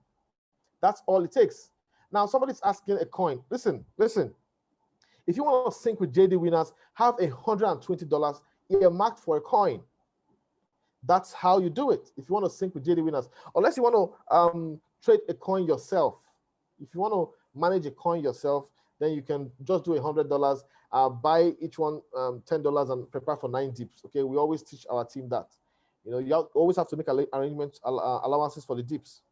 That's all it takes. Now, somebody's asking a coin. Listen. If you want to sync with JD Winners, have $120 earmarked for a coin. That's how you do it. If you want to sync with JD Winners, unless you want to trade a coin yourself. If you want to manage a coin yourself, then you can just do $100 buy each one $10 and prepare for 9 dips. Okay, we always teach our team that. You always have to make arrangements, allowances for the dips,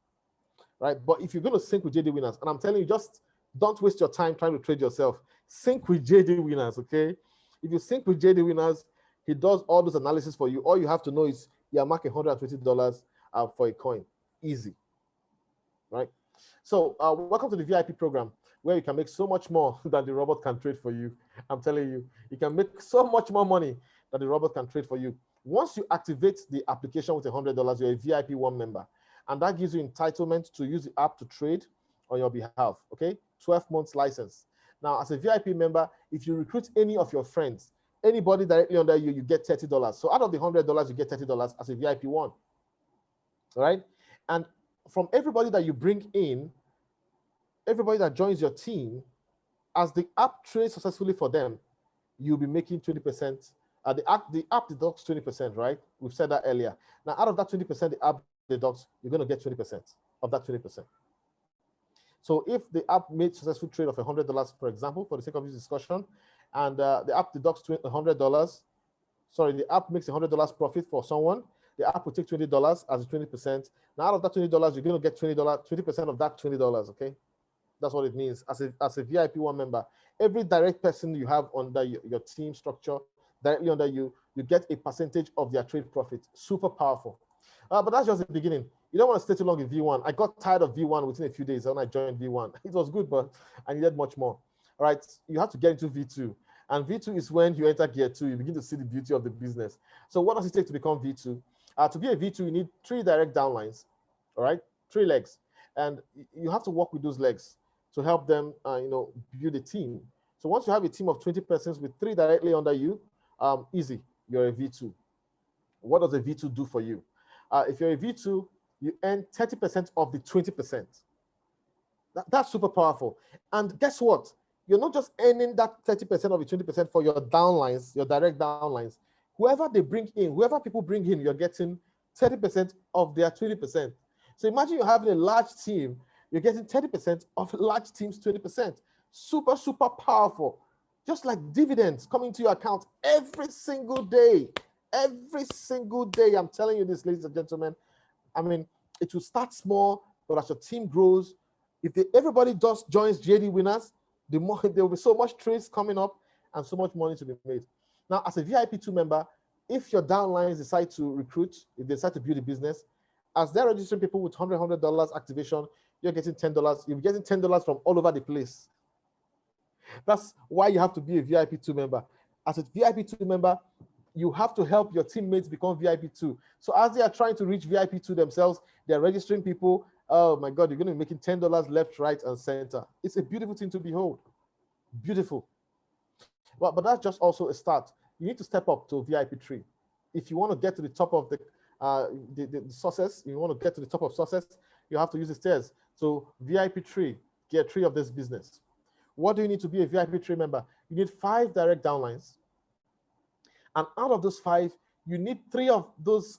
right? But if you're going to sync with JD Winners, and I'm telling you, just don't waste your time trying to trade yourself. Sync with JD Winners, okay? If you sync with JD Winners, he does all those analysis for you. All you have to know is you're marking $120 for a coin. Easy, right? So welcome to the VIP program, where you can make so much more than the robot can trade for you. I'm telling you, you can make so much more money than the robot can trade for you. Once you activate the application with $100, you're a VIP 1 member. And that gives you entitlement to use the app to trade on your behalf, okay? 12 months license. Now, as a VIP member, if you recruit any of your friends, anybody directly under you, you get $30. So out of the $100, you get $30 as a VIP 1, all right? And from everybody that you bring in, everybody that joins your team, as the app trades successfully for them, you'll be making 20%. The app deducts 20%, right? We've said that earlier. Now, out of that 20%, the app deducts, you're going to get 20% of that 20%. So if the app made successful trade of $100, for example, for the sake of this discussion, and the app deducts $100, sorry, the app makes $100 profit for someone, the app will take $20 as 20%. Now, out of that $20, you're going to get $20% of that $20, okay? That's what it means. As a VIP 1 member, every direct person you have under your team structure, directly under you, you get a percentage of their trade profit. Super powerful. But that's just the beginning. You don't want to stay too long in V1. I got tired of V1 within a few days when I joined V1. It was good, but I needed much more. All right, you have to get into V2. And V2 is when you enter gear 2, you begin to see the beauty of the business. So what does it take to become V2? To be a V2, you need 3 direct downlines, all right? 3 legs. And you have to work with those legs to help them, build a team. So once you have a team of 20 persons with 3 directly under you, easy, you're a V2. What does a V2 do for you? If you're a V2, you earn 30% of the 20%. That's super powerful. And guess what? You're not just earning that 30% of the 20% for your downlines, your direct downlines. Whoever people bring in, you're getting 30% of their 20%. So imagine you're having a large team, you're getting 30% of large team's 20%. Super, super powerful. Just like dividends coming to your account every single day. Every single day. I'm telling you this, ladies and gentlemen. I mean, it will start small, but as your team grows, if everybody just joins JD Winners, there will be so much trades coming up and so much money to be made. Now, as a VIP 2 member, if your downlines decide to recruit, if they decide to build a business, as they're registering people with $100 activation, you're getting $10. You're getting $10 from all over the place. That's why you have to be a VIP 2 member. As a VIP 2 member, you have to help your teammates become VIP 2. So as they are trying to reach VIP 2 themselves, they're registering people. Oh my God, you're going to be making $10 left, right, and center. It's a beautiful thing to behold. Beautiful. Well, but that's just also a start. You need to step up to VIP 3. If you want to get to the top of the success, you want to get to the top of success, you have to use the stairs. So VIP 3, gear 3 of this business. What do you need to be a VIP 3 member? You need 5 direct downlines. And out of those 5, you need 3 of those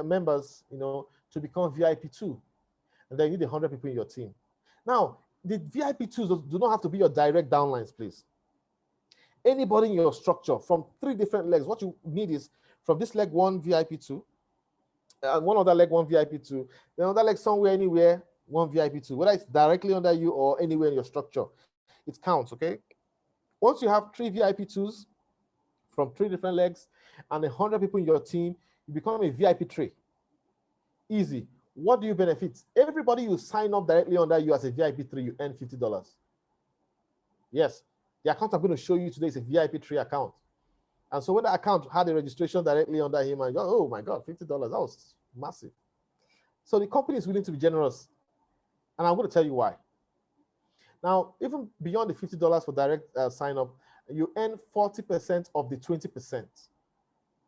members, to become VIP 2. And then you need 100 people in your team. Now, the VIP 2s do not have to be your direct downlines, please. Anybody in your structure from 3 different legs, what you need is from this leg 1 VIP 2, and one other leg 1 VIP 2, then another leg somewhere, anywhere, 1 VIP 2, whether it's directly under you or anywhere in your structure. It counts, okay? Once you have 3 VIP 2s from 3 different legs and 100 people in your team, you become a VIP 3. Easy. What do you benefit? Everybody you sign up directly under you as a VIP 3, you earn $50. Yes, the account I'm going to show you today is a VIP 3 account. And so when the account had a registration directly under him, and oh my God, $50, that was massive. So the company is willing to be generous. And I'm going to tell you why. Now, even beyond the $50 for direct sign up, you earn 40% of the 20%.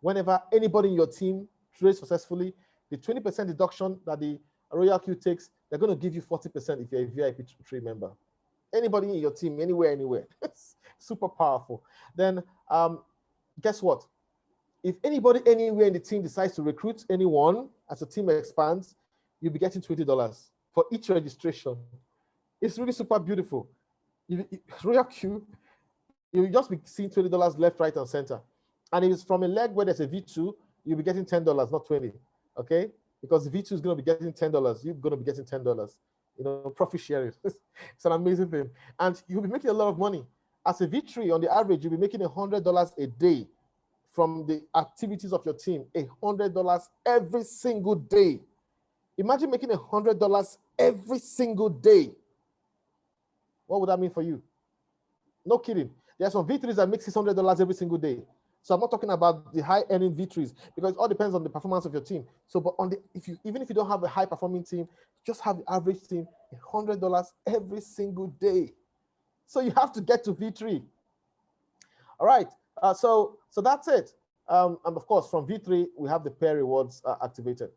Whenever anybody in your team trades successfully, the 20% deduction that the RoyalQ takes, they're going to give you 40% if you're a VIP 3 member. Anybody in your team, anywhere. It's super powerful. Then guess what? If anybody anywhere in the team decides to recruit anyone as the team expands, you'll be getting $20 for each registration. It's really super beautiful. RoyalQ You'll just be seeing $20 left, right, and center. And if it's from a leg where there's a V2, you'll be getting $10, not 20. Okay? Because the V2 is going to be getting $10. You're going to be getting $10. Profit sharing. It's an amazing thing. And you'll be making a lot of money. As a V3, on the average, you'll be making $100 a day from the activities of your team. $100 every single day. Imagine making $100 every single day. What would that mean for you? No kidding. There are some V3s that make $600 every single day. So I'm not talking about the high earning V3s because it all depends on the performance of your team. So, but even if you don't have a high performing team, just have the average team, $100 every single day. So you have to get to V3. All right. So that's it. And of course, from V3 we have the pair rewards activated.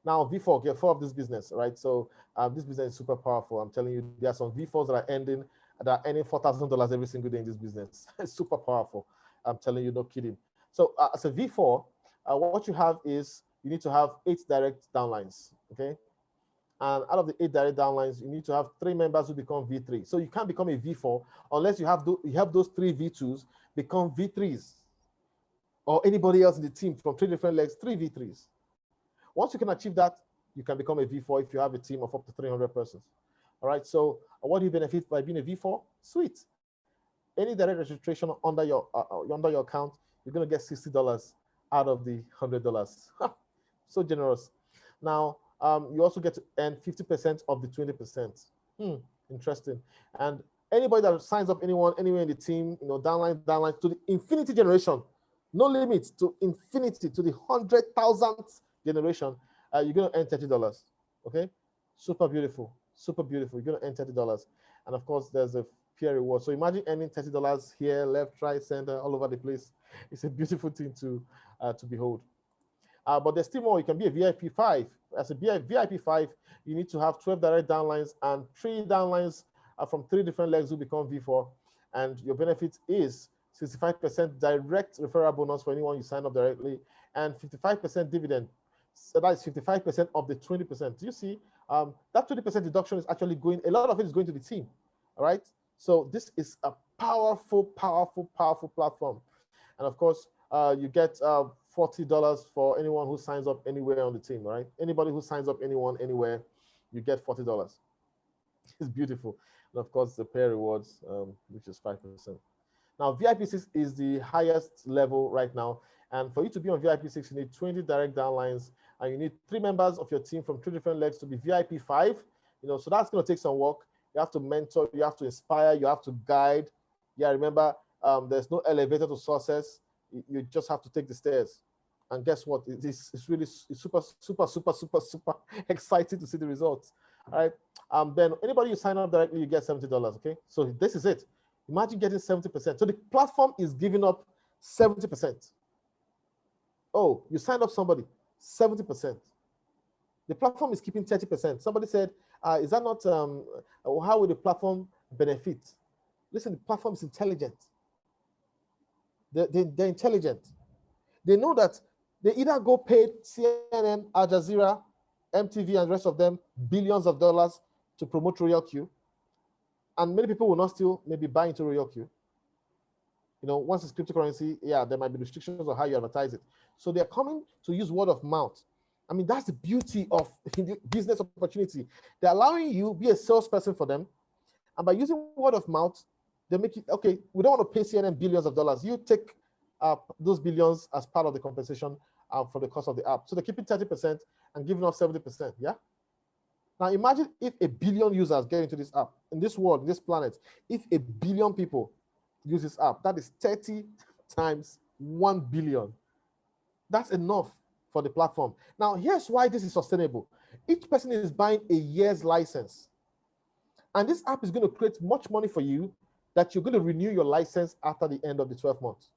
Now V4, get 4 of this business, right? So this business is super powerful. I'm telling you, there are some V4s that are earning $4,000 every single day in this business. It's super powerful. I'm telling you, no kidding. So as a V4, what you have is you need to have 8 direct downlines, okay? And out of the 8 direct downlines, you need to have 3 members who become V3. So you can't become a V4 unless you have those 3 V2s become V3s, or anybody else in the team from 3 different legs, 3 V3s. Once you can achieve that, you can become a V4 if you have a team of up to 300 persons. All right, so what do you benefit by being a V4? Sweet. Any direct registration under your account, you're going to get $60 out of the $100. So generous. Now, you also get to earn 50% of the 20%. Interesting. And anybody that signs up anywhere in the team, downline to the infinity generation, no limit to infinity, to the 100,000th generation, you're going to earn $30. Okay, super beautiful, super beautiful. You're going to earn $30, and of course, there's a peer reward. So imagine earning $30 here, left, right, center, all over the place. It's a beautiful thing to behold. But there's still more. You can be a VIP 5. As a VIP 5, you need to have 12 direct downlines and 3 downlines from 3 different legs who become V4. And your benefit is 65% direct referral bonus for anyone you sign up directly, and 55% dividend. So that is 55% of the 20%. Do you see? That 20% deduction is actually going, a lot of it is going to the team. All right. So this is a powerful, powerful, powerful platform. And of course, you get $40 for anyone who signs up anywhere on the team, right? Anybody who signs up anywhere, you get $40. It's beautiful. And of course, the pair rewards, which is 5%. Now, VIP 6 is the highest level right now. And for you to be on VIP 6, you need 20 direct downlines, and you need 3 members of your team from 3 different legs to be VIP 5. So that's going to take some work. You have to mentor, you have to inspire, you have to guide. Yeah, remember, there's no elevator to success. You just have to take the stairs. And guess what? It's really super, super, super, super, super exciting to see the results. All right. Then anybody you sign up directly, you get $70. Okay. So this is it. Imagine getting 70%. So the platform is giving up 70%. Oh, you signed up somebody, 70%. The platform is keeping 30%. Somebody said, is that not, how will the platform benefit? Listen, the platform is intelligent. They're intelligent. They know that they either go pay CNN, Al Jazeera, MTV, and the rest of them billions of dollars to promote RoyalQ. And many people will not still maybe buy into RoyalQ. Once it's cryptocurrency, yeah, there might be restrictions on how you advertise it. So they're coming to use word of mouth. I mean, that's the beauty of the business opportunity. They're allowing you be a salesperson for them. And by using word of mouth, they make it, okay, we don't want to pay CNN billions of dollars. You take those billions as part of the compensation for the cost of the app. So they're keeping 30% and giving us 70%, yeah? Now imagine if a billion users get into this app, in this world, in this planet, if a billion people use this app, that is 30 times 1 billion. That's enough for the platform. Now, here's why this is sustainable. Each person is buying a year's license. And this app is going to create much money for you that you're going to renew your license after the end of the 12 months.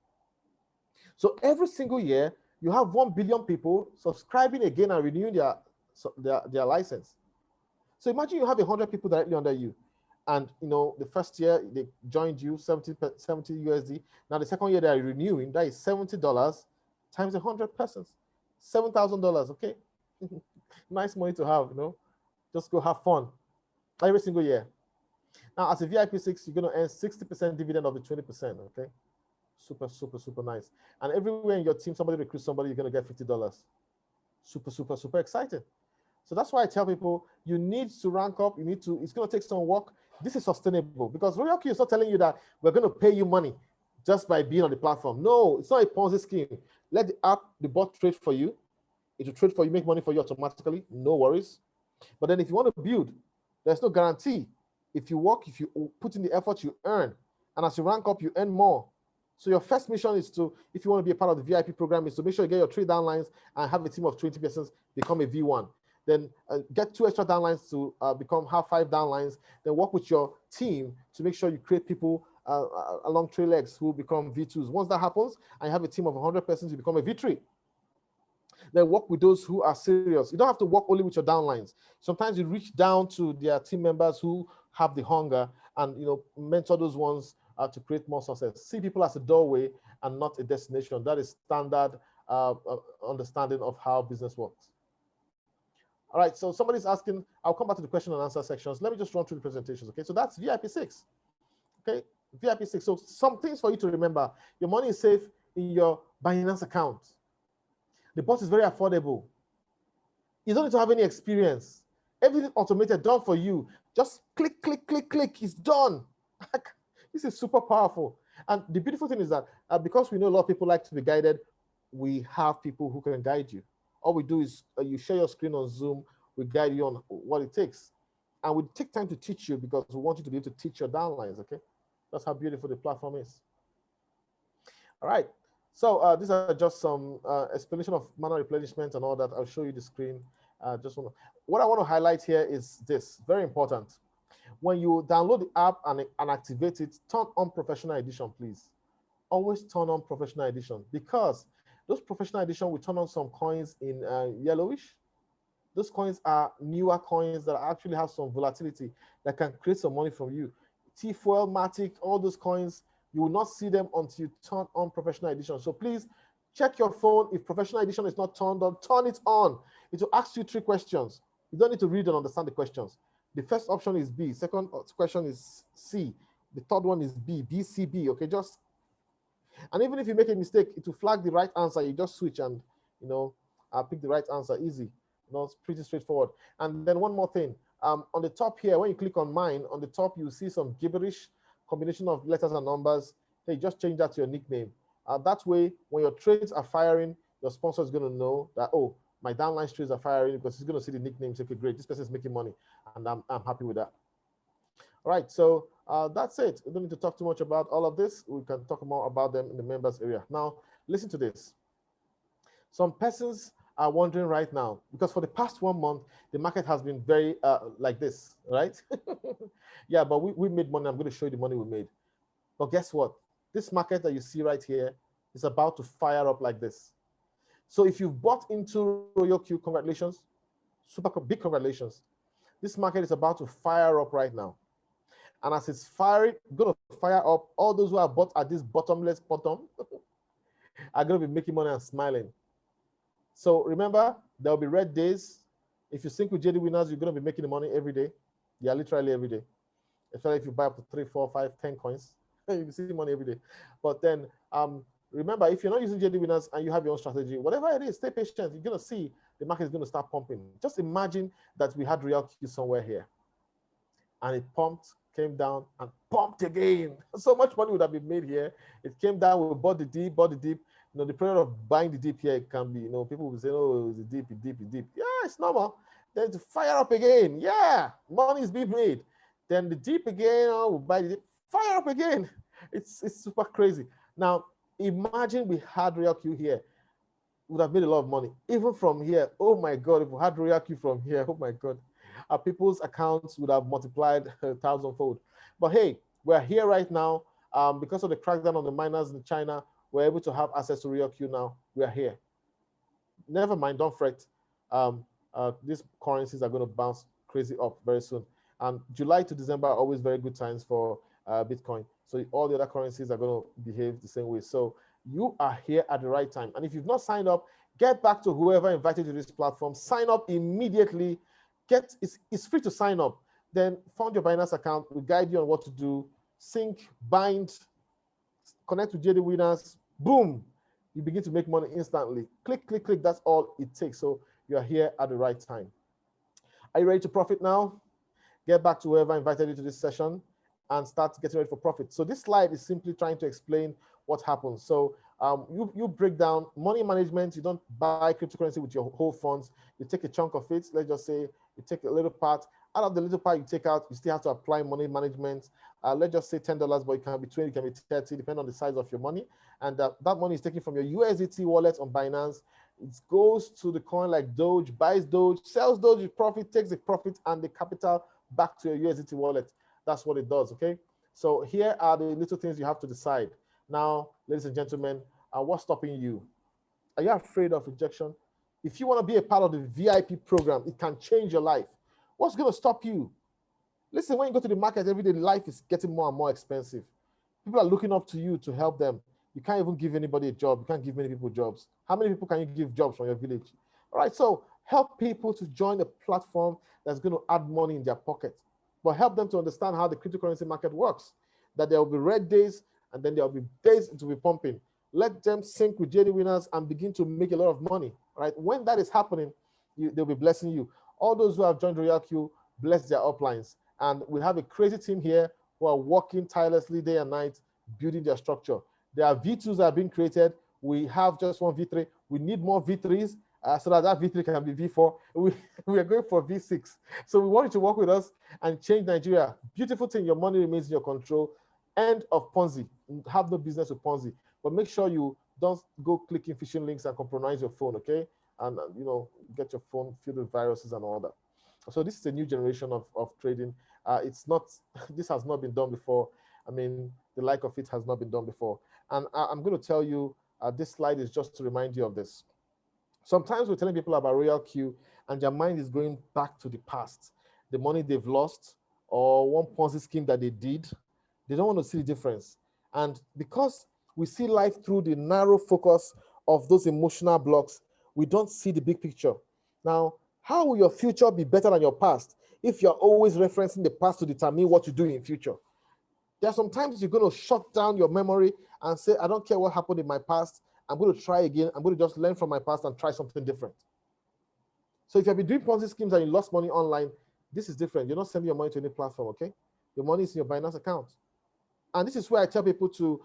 So every single year, you have 1 billion people subscribing again and renewing their license. So imagine you have 100 people directly under you. And the first year they joined you 70 USD. Now the second year they are renewing, that is $70 times 100 persons, $7,000. Okay, nice money to have. Just go have fun every single year. Now, as a VIP6, you're going to earn 60% dividend of the 20%. Okay. Super, super, super nice. And everywhere in your team, somebody recruits somebody, you're going to get $50. Super, super, super exciting. So that's why I tell people you need to rank up. You need to, it's going to take some work. This is sustainable because RoyalQ is not telling you that we're going to pay you money just by being on the platform. No, it's not a Ponzi scheme. Let the app, the bot trade for you. It will trade for you, make money for you automatically. No worries. But then if you want to build, there's no guarantee. If you work, if you put in the effort, you earn. And as you rank up, you earn more. So your first mission is to, if you want to be a part of the VIP program, is to make sure you get your 3 downlines and have a team of 20 persons become a V1. Then get 2 extra downlines to have 5 downlines. Then work with your team to make sure you create people along 3 legs who become V2s. Once that happens, and you have a team of 100 persons, you become a V3. Then work with those who are serious. You don't have to work only with your downlines. Sometimes you reach down to their team members who have the hunger and mentor those ones to create more success. See people as a doorway and not a destination. That is standard understanding of how business works. All right, so somebody's asking, I'll come back to the question and answer sections. Let me just run through the presentations, okay? So that's VIP6, okay? VIP6, so some things for you to remember. Your money is safe in your Binance account. The bot is very affordable. You don't need to have any experience. Everything automated, done for you. Just click, click, click, click, it's done. This is super powerful. And the beautiful thing is that because we know a lot of people like to be guided, we have people who can guide you. All we do is you share your screen on Zoom, we guide you on what it takes. And we take time to teach you because we want you to be able to teach your downlines, okay? That's how beautiful the platform is. All right, so these are just some explanation of manual replenishment and all that. I'll show you the screen. What I want to highlight here is this, very important. When you download the app and activate it, turn on Professional Edition, please. Always turn on Professional Edition because those Professional Edition will turn on some coins in yellowish. Those coins are newer coins that actually have some volatility that can create some money from you. T-Fuel, Matic, all those coins, you will not see them until you turn on Professional Edition. So please check your phone. If Professional Edition is not turned on, turn it on. It will ask you 3 questions. You don't need to read and understand the questions. The first option is B. Second question is C. The third one is B, B, C, B. Okay, and even if you make a mistake, it will flag the right answer. You just switch and pick the right answer. Easy. It's pretty straightforward. And then one more thing. On the top here, when you click on mine, on the top you see some gibberish combination of letters and numbers. Hey, just change that to your nickname. That way, when your trades are firing, your sponsor is going to know that, oh, my downline trades are firing because he's going to see the nickname. Say, okay, great, this person is making money, and I'm happy with that. All right, so that's it. We don't need to talk too much about all of this. We can talk more about them in the members area. Now, listen to this. Some persons are wondering right now, because for the past 1 month, the market has been very like this, right? Yeah, but we made money. I'm going to show you the money we made. But guess what? This market that you see right here is about to fire up like this. So if you've bought into RoyalQ, congratulations. Super big congratulations. This market is about to fire up right now. And as it's going to fire up, all those who have bought at this bottomless bottom are going to be making money and smiling. So remember, there will be red days. If you sync with JD Winners, you're going to be making money every day. Yeah, literally every day. Especially if you buy up to 3, 4, 5, 10 coins, you can see money every day. But then remember, if you're not using JD Winners and you have your own strategy, whatever it is, stay patient. You're going to see the market is going to start pumping. Just imagine that we had RoyalQ somewhere here. And it pumped, came down, and pumped again. So much money would have been made here. It came down, we bought the dip. The period of buying the dip here, it can be, people will say, oh, it's a dip. Yeah, it's normal. Then to fire up again. Yeah, money is being made. Then the dip again, we'll buy the dip, fire up again. It's super crazy. Now, imagine we had RoyalQ here. We would have made a lot of money. Even from here, oh my God, if we had RoyalQ from here, oh my God, our people's accounts would have multiplied 1,000-fold. But hey, we're here right now. Because of the crackdown on the miners in China, we're able to have access to RoyalQ now. We are here. Never mind, don't fret. These currencies are going to bounce crazy up very soon. And July to December are always very good times for Bitcoin. So all the other currencies are going to behave the same way. So you are here at the right time. And if you've not signed up, get back to whoever invited you to this platform. Sign up immediately. It's free to sign up. Then found your Binance account. We guide you on what to do. Sync, bind, connect with JD Winners. Boom, you begin to make money instantly. Click, click, click. That's all it takes. So you are here at the right time. Are you ready to profit now? Get back to whoever invited you to this session and start getting ready for profit. So this slide is simply trying to explain what happens. So you break down money management. You don't buy cryptocurrency with your whole funds. You take a chunk of it. Let's just say you take a little part. Out of the little part you take out, you still have to apply money management. Let's just say $10, but it can be 20, it can be 30, depending on the size of your money. And that money is taken from your USDT wallet on Binance. It goes to the coin like Doge, buys Doge, sells Doge with profit, takes the profit and the capital back to your USDT wallet. That's what it does, okay? So here are the little things you have to decide. Now, ladies and gentlemen, what's stopping you? Are you afraid of rejection? If you want to be a part of the VIP program, it can change your life. What's going to stop you? Listen, when you go to the market every day, life is getting more and more expensive. People are looking up to you to help them. You can't even give anybody a job. You can't give many people jobs. How many people can you give jobs from your village? All right, so help people to join a platform that's going to add money in their pocket, but help them to understand how the cryptocurrency market works, that there will be red days and then there will be days to be pumping. Let them sync with JD Winners and begin to make a lot of money, right? When that is happening, they'll be blessing you. All those who have joined RoyalQ, bless their uplines. And we have a crazy team here who are working tirelessly day and night, building their structure. There are V2s that are being created. We have just one V3. We need more V3s so that V3 can be V4. We are going for V6. So we want you to work with us and change Nigeria. Beautiful thing, your money remains in your control. End of Ponzi. Have no business with Ponzi. But make sure you don't go clicking phishing links and compromise your phone, okay? And get your phone filled with viruses and all that. So this is a new generation of trading. This has not been done before. I mean, the like of it has not been done before. And I'm going to tell you, this slide is just to remind you of this. Sometimes we're telling people about RoyalQ and their mind is going back to the past, the money they've lost or one Ponzi scheme that they did. They don't want to see the difference. And because we see life through the narrow focus of those emotional blocks, we don't see the big picture. Now, how will your future be better than your past if you're always referencing the past to determine what you do in future? There are some times you're going to shut down your memory and say, I don't care what happened in my past. I'm going to try again. I'm going to just learn from my past and try something different. So if you've been doing Ponzi schemes and you lost money online, this is different. You're not sending your money to any platform, okay? Your money is in your Binance account. And this is where I tell people to,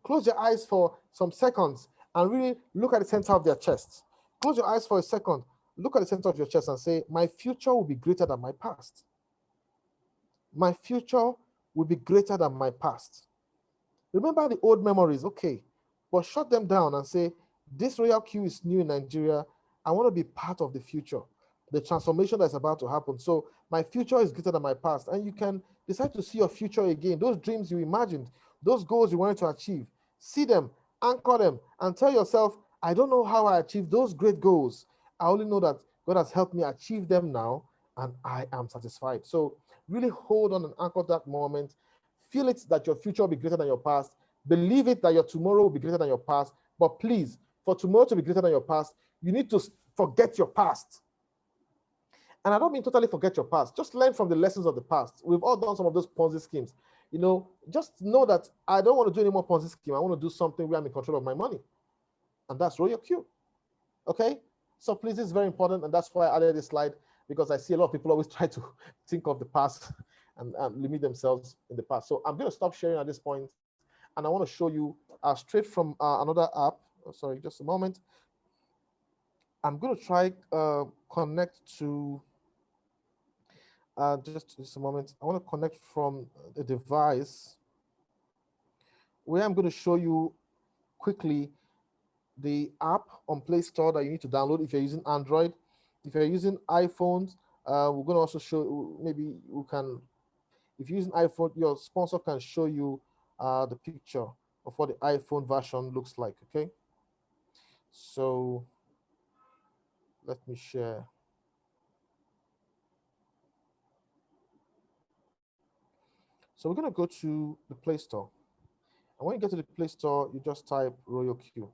close your eyes for some seconds and really look at the center of their chest. Close your eyes for a second. Look at the center of your chest and say, my future will be greater than my past. My future will be greater than my past. Remember the old memories, okay, but shut them down and say, this RoyalQ is new in Nigeria. I want to be part of the future, the transformation that's about to happen. So my future is greater than my past. And you can decide to see your future again, those dreams you imagined, those goals you wanted to achieve. See them, anchor them, and tell yourself, I don't know how I achieved those great goals. I only know that God has helped me achieve them now, and I am satisfied. So really hold on and anchor that moment. Feel it that your future will be greater than your past. Believe it that your tomorrow will be greater than your past. But please, for tomorrow to be greater than your past, you need to forget your past. And I don't mean totally forget your past. Just learn from the lessons of the past. We've all done some of those Ponzi schemes. Just know that I don't want to do any more Ponzi scheme. I want to do something where I'm in control of my money. And that's RoyalQ. Okay? So please, this is very important. And that's why I added this slide, because I see a lot of people always try to think of the past and limit themselves in the past. So I'm going to stop sharing at this point, and I want to show you straight from another app. Oh, sorry, just a moment. I'm going to try connect to just a moment. I want to connect from a device where I'm going to show you quickly the app on Play Store that you need to download if you're using Android. If you're using iPhones, we're going to also show, maybe you can, if you're using iPhone, your sponsor can show you the picture of what the iPhone version looks like, okay? So let me share. So we're going to go to the Play Store. And when you get to the Play Store, you just type RoyalQ.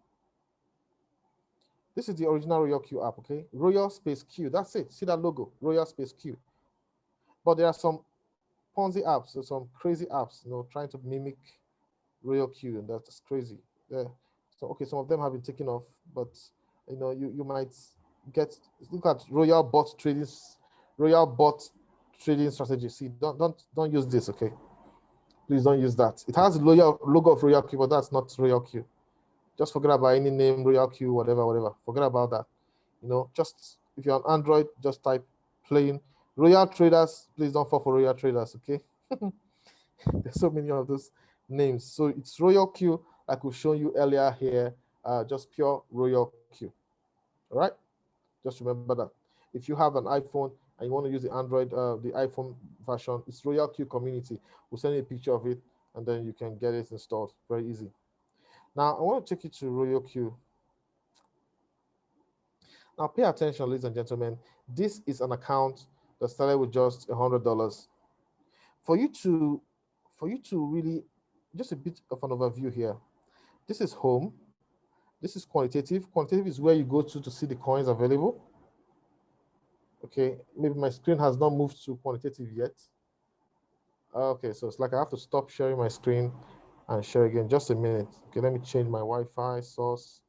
This is the original RoyalQ app, okay? Royal space Q, that's it. See that logo, Royal space Q. But there are some Ponzi apps, there's some crazy apps, trying to mimic RoyalQ, and that's crazy. Yeah. So okay, some of them have been taken off, but you might get look at Royal bot trading strategy. See, don't use this, okay? Please don't use that. It has the logo of RoyalQ, but that's not RoyalQ. Just forget about any name, RoyalQ, whatever. Forget about that. Just if you're on Android, just type plain Royal Traders. Please don't fall for Royal Traders, okay? There's so many of those names. So it's RoyalQ, like we've shown you earlier here, just pure RoyalQ. All right? Just remember that. If you have an iPhone and you want to use the Android, the iPhone version, it's RoyalQ Community. We'll send you a picture of it, and then you can get it installed. Very easy. Now, I want to take you to RoyalQ. Now, pay attention, ladies and gentlemen. This is an account that started with just $100. For you to really, just a bit of an overview here. This is home. This is quantitative. Quantitative is where you go to see the coins available. Okay, maybe my screen has not moved to quantitative yet. Okay, so it's like I have to stop sharing my screen and share again. Just a minute. Okay, let me change my Wi-Fi source.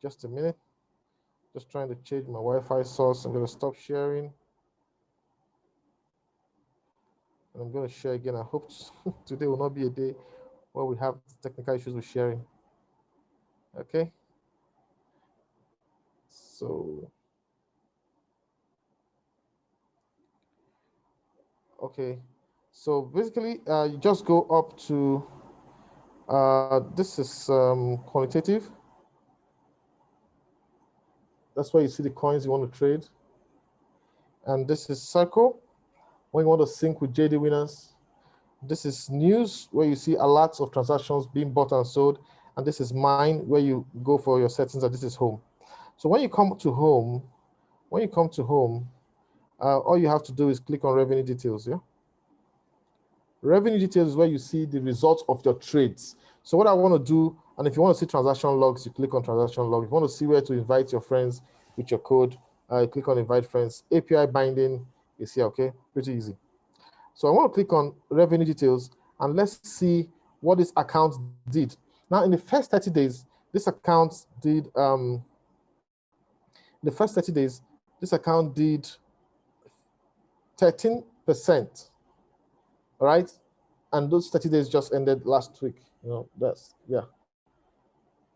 Just a minute. Just trying to change my Wi-Fi source. I'm going to stop sharing. And I'm going to share again. I hope today will not be a day where we have technical issues with sharing. Okay. So, okay. So basically, you just go up to, this is quantitative. That's where you see the coins you want to trade. And this is circle, when you want to sync with JD winners. This is news, where you see alerts of transactions being bought and sold. And this is mine, where you go for your settings, and this is home. So when you come to home, all you have to do is click on revenue details. Yeah. Revenue details is where you see the results of your trades. So what I want to do, and if you want to see transaction logs, you click on transaction log. If you want to see where to invite your friends with your code, you click on invite friends. API binding is here, okay? Pretty easy. So I want to click on revenue details, and let's see what this account did. Now, in the first 30 days, this account did, 13%, all right? And those 30 days just ended last week. Yeah.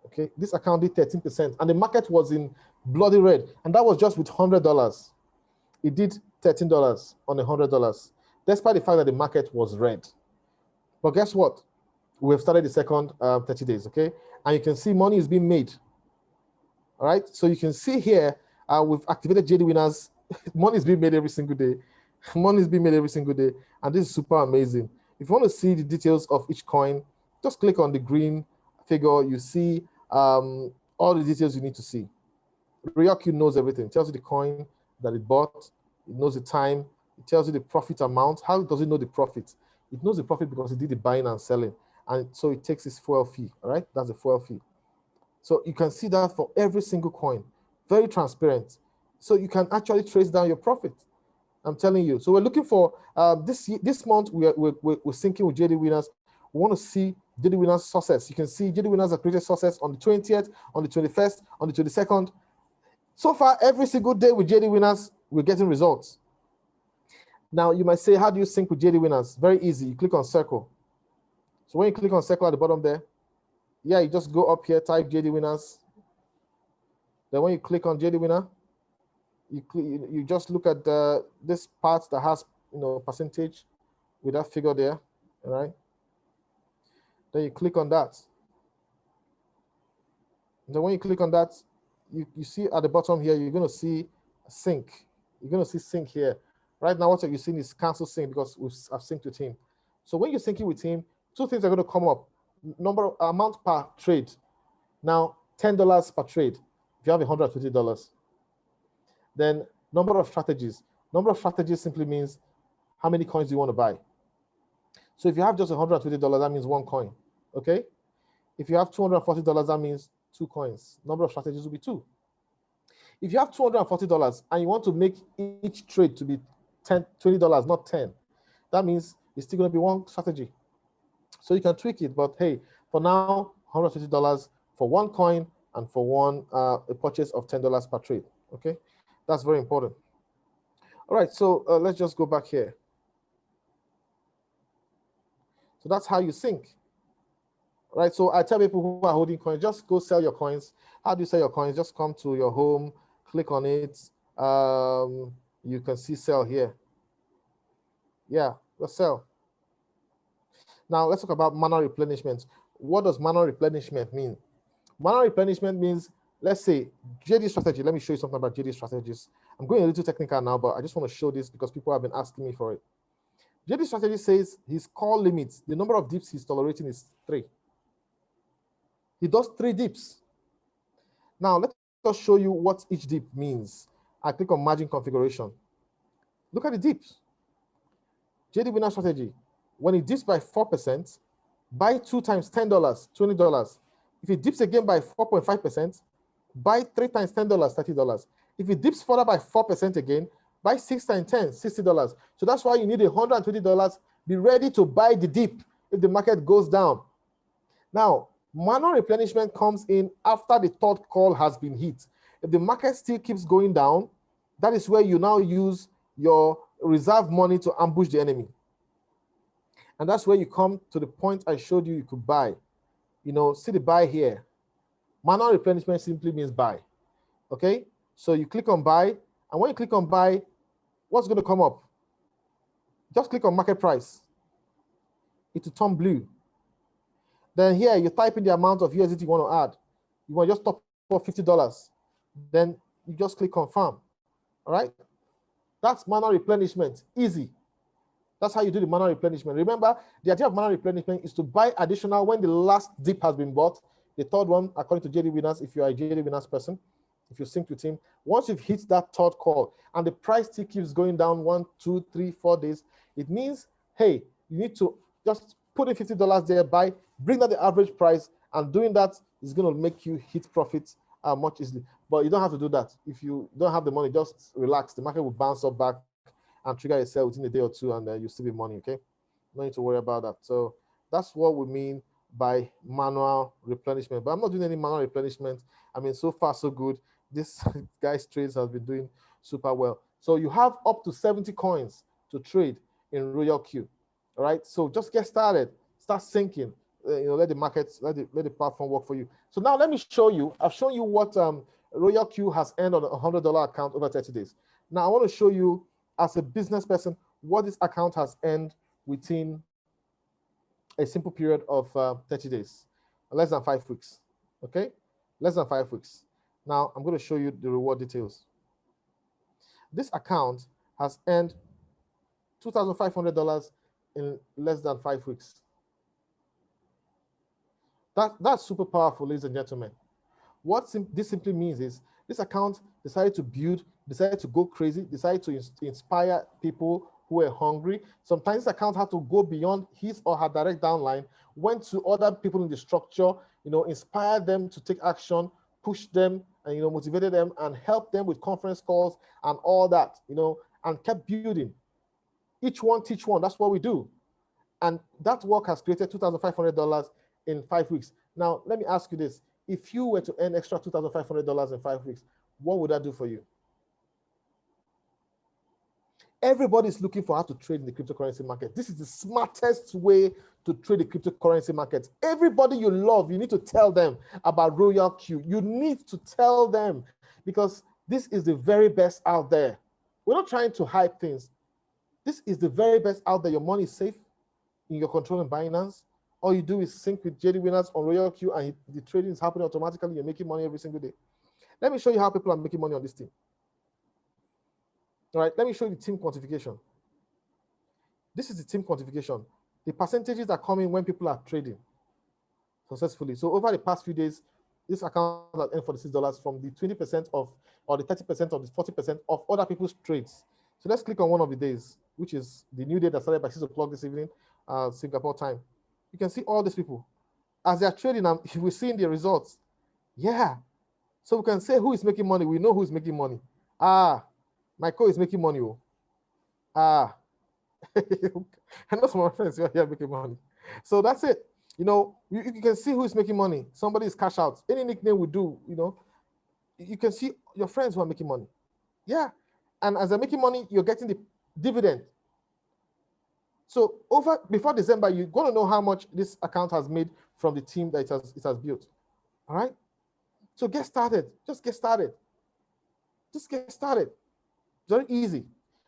Okay, this account did 13%, and the market was in bloody red, and that was just with $100. It did $13 on $100, despite the fact that the market was red. But guess what? We've started the second 30 days, okay? And you can see money is being made. All right, so you can see here, we've activated JD winners. Money is being made every single day. Money is being made every single day, and this is super amazing. If you want to see the details of each coin, just click on the green figure. You see all the details you need to see. RoyalQ knows everything. It tells you the coin that it bought. It knows the time. It tells you the profit amount. How does it know the profit? It knows the profit because it did the buying and selling, and so it takes its fuel fee. All right, that's the fuel fee. So you can see that for every single coin. Very transparent. So you can actually trace down your profit. I'm telling you. So we're looking for this month. We're syncing with JD winners. We want to see JD winners success. You can see JD winners have created success on the 20th, on the 21st, on the 22nd. So far, every single day with JD winners, we're getting results. Now you might say, how do you sync with JD winners? Very easy. You click on circle. So when you click on circle at the bottom there, yeah, you just go up here, type JD winners. Then when you click on JD winner, you just look at this part that has percentage with that figure there, all right? Then you click on that. And then when you click on that, you see at the bottom here, you're going to see sync. You're going to see sync here. Right now, what you're seeing is cancel sync because I've synced with him. So when you're syncing with him, two things are going to come up. Amount per trade. Now, $10 per trade if you have $150. Then number of strategies. Number of strategies simply means how many coins do you want to buy. So if you have just $120, that means one coin, okay? If you have $240, that means two coins. Number of strategies will be two. If you have $240 and you want to make each trade to be $20, not 10, that means it's still going to be one strategy. So you can tweak it, but hey, for now, $150 for one coin and for one a purchase of $10 per trade. Okay, that's very important. All right, so let's just go back here. So that's how you sync. Right, so I tell people who are holding coins, just go sell your coins. How do you sell your coins? Just come to your home, click on it. You can see sell here. Yeah, let's sell. Now let's talk about manual replenishment. What does manual replenishment mean? Manual replenishment means, let's say, JD strategy. Let me show you something about JD strategies. I'm going a little technical now, but I just want to show this because people have been asking me for it. JD strategy says his call limit, the number of dips he's tolerating is 3. He does 3 dips. Now, let us show you what each dip means. I click on margin configuration. Look at the dips. JD winner strategy. When it dips by 4%, buy 2 times $10, $20. If it dips again by 4.5%, buy 3 times $10, $30. If it dips further by 4% again, buy 6 times 10, $60. So that's why you need $120. Be ready to buy the dip if the market goes down. Now, manual replenishment comes in after the third call has been hit. If the market still keeps going down, that is where you now use your reserve money to ambush the enemy. And that's where you come to the point I showed you could buy. You know, see the buy here. Manual replenishment simply means buy. Okay, so you click on buy, and when you click on buy, what's going to come up? Just click on market price. It will turn blue. Then here you type in the amount of USDT you want to add. You want to just top up $50. Then you just click confirm. All right, that's manual replenishment. Easy. That's how you do the manual replenishment. Remember, the idea of manual replenishment is to buy additional when the last dip has been bought. The third one, according to JD Winners, if you are a JD Winners person, if you sync with him, once you've hit that third call and the price still keeps going down 1, 2, 3, 4 days, it means, hey, you need to just put in $50 there, buy, bring down the average price, and doing that is going to make you hit profits much easily. But you don't have to do that. If you don't have the money, just relax. The market will bounce up back and trigger a sell within a day or two, and you'll still be money, okay? No need to worry about that. So that's what we mean by manual replenishment. But I'm not doing any manual replenishment. I mean, so far, so good. This guy's trades has been doing super well. So you have up to 70 coins to trade in RoyalQ, all right? So just get started. Start syncing. Let the markets, let the platform work for you. So now let me show you. I've shown you what RoyalQ has earned on a $100 account over 30 days. Now I want to show you, as a business person, what this account has earned within a simple period of 30 days, less than 5 weeks, okay? Less than 5 weeks. Now, I'm going to show you the reward details. This account has earned $2,500 in less than 5 weeks. That's super powerful, ladies and gentlemen. What this simply means is this account decided to build, decided to go crazy, decided to inspire people who were hungry. Sometimes this account had to go beyond his or her direct downline, went to other people in the structure, inspired them to take action, push them, and motivated them, and helped them with conference calls and all that, and kept building. Each one teach one. That's what we do. And that work has created $2,500 in 5 weeks. Now, let me ask you this. If you were to earn extra $2,500 in 5 weeks, what would that do for you? Everybody's looking for how to trade in the cryptocurrency market. This is the smartest way to trade the cryptocurrency market. Everybody you love, you need to tell them about RoyalQ. You need to tell them, because this is the very best out there. We're not trying to hype things. This is the very best out there. Your money is safe in your control and Binance. All you do is sync with JD Winners on RoyalQ, and the trading is happening automatically. You're making money every single day. Let me show you how people are making money on this team. All right, let me show you the team quantification. This is the team quantification. The percentages are coming when people are trading successfully. So over the past few days, this account has earned $46 from the 20% of, or the 30% of the 40% of other people's trades. So let's click on one of the days, which is the new day that started by 6 o'clock this evening, Singapore time. You can see all these people. As they are trading, we're seeing the results. Yeah, So we can say who is making money. We know who is making money. Ah, my co is making money. Oh. Ah, I know some of my friends who are here making money. So that's it. You know, you can see who is making money. Somebody is cash out. Any nickname we do, you know, you can see your friends who are making money. Yeah. And as they're making money, you're getting the dividend. So before December, you're going to know how much this account has made from the team that it has built. All right. So get started. Just get started. Just get started. Very easy.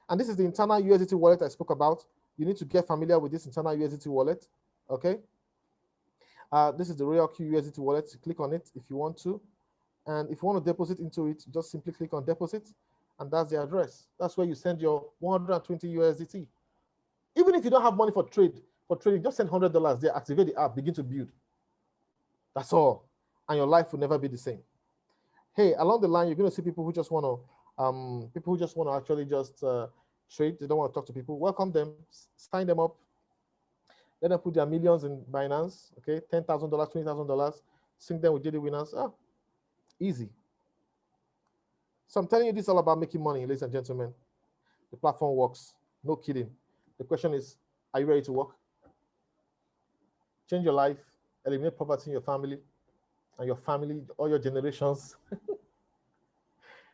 And this is the internal USDT wallet I spoke about. You need to get familiar with this internal USDT wallet. Okay. This is the RoyalQ USDT wallet. Click on it if you want to. And if you want to deposit into it, just simply click on deposit. And that's the address. That's where you send your 120 USDT. Even if you don't have money for trading, just send $100 there, activate the app, begin to build. That's all. And your life will never be the same. Hey, along the line, you're going to see people who just want to actually just trade. They don't want to talk to people. Welcome them, sign them up. Let them put their millions in Binance. Okay, $10,000, $20,000. Sync them with daily winners. Easy. So I'm telling you, this is all about making money, ladies and gentlemen. The platform works. No kidding. The question is, are you ready to work? Change your life, eliminate poverty in your family, and your family, all your generations.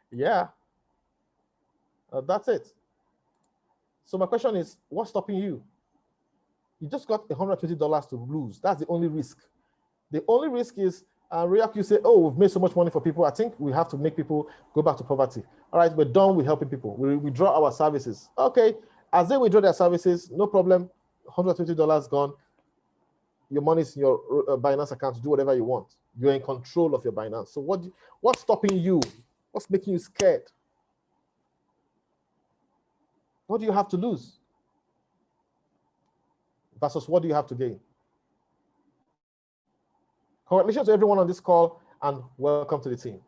Yeah. That's it. So my question is, what's stopping you? You just got $120 to lose. That's the only risk. The only risk is RoyalQ say, oh, we've made so much money for people. I think we have to make people go back to poverty. All right, we're done with helping people. We withdraw our services. Okay, as they withdraw their services, no problem. $120 gone. Your money is in your Binance account to do whatever you want. You're in control of your Binance. So what's stopping you? What's making you scared? What do you have to lose? Versus what do you have to gain? Congratulations to everyone on this call and welcome to the team.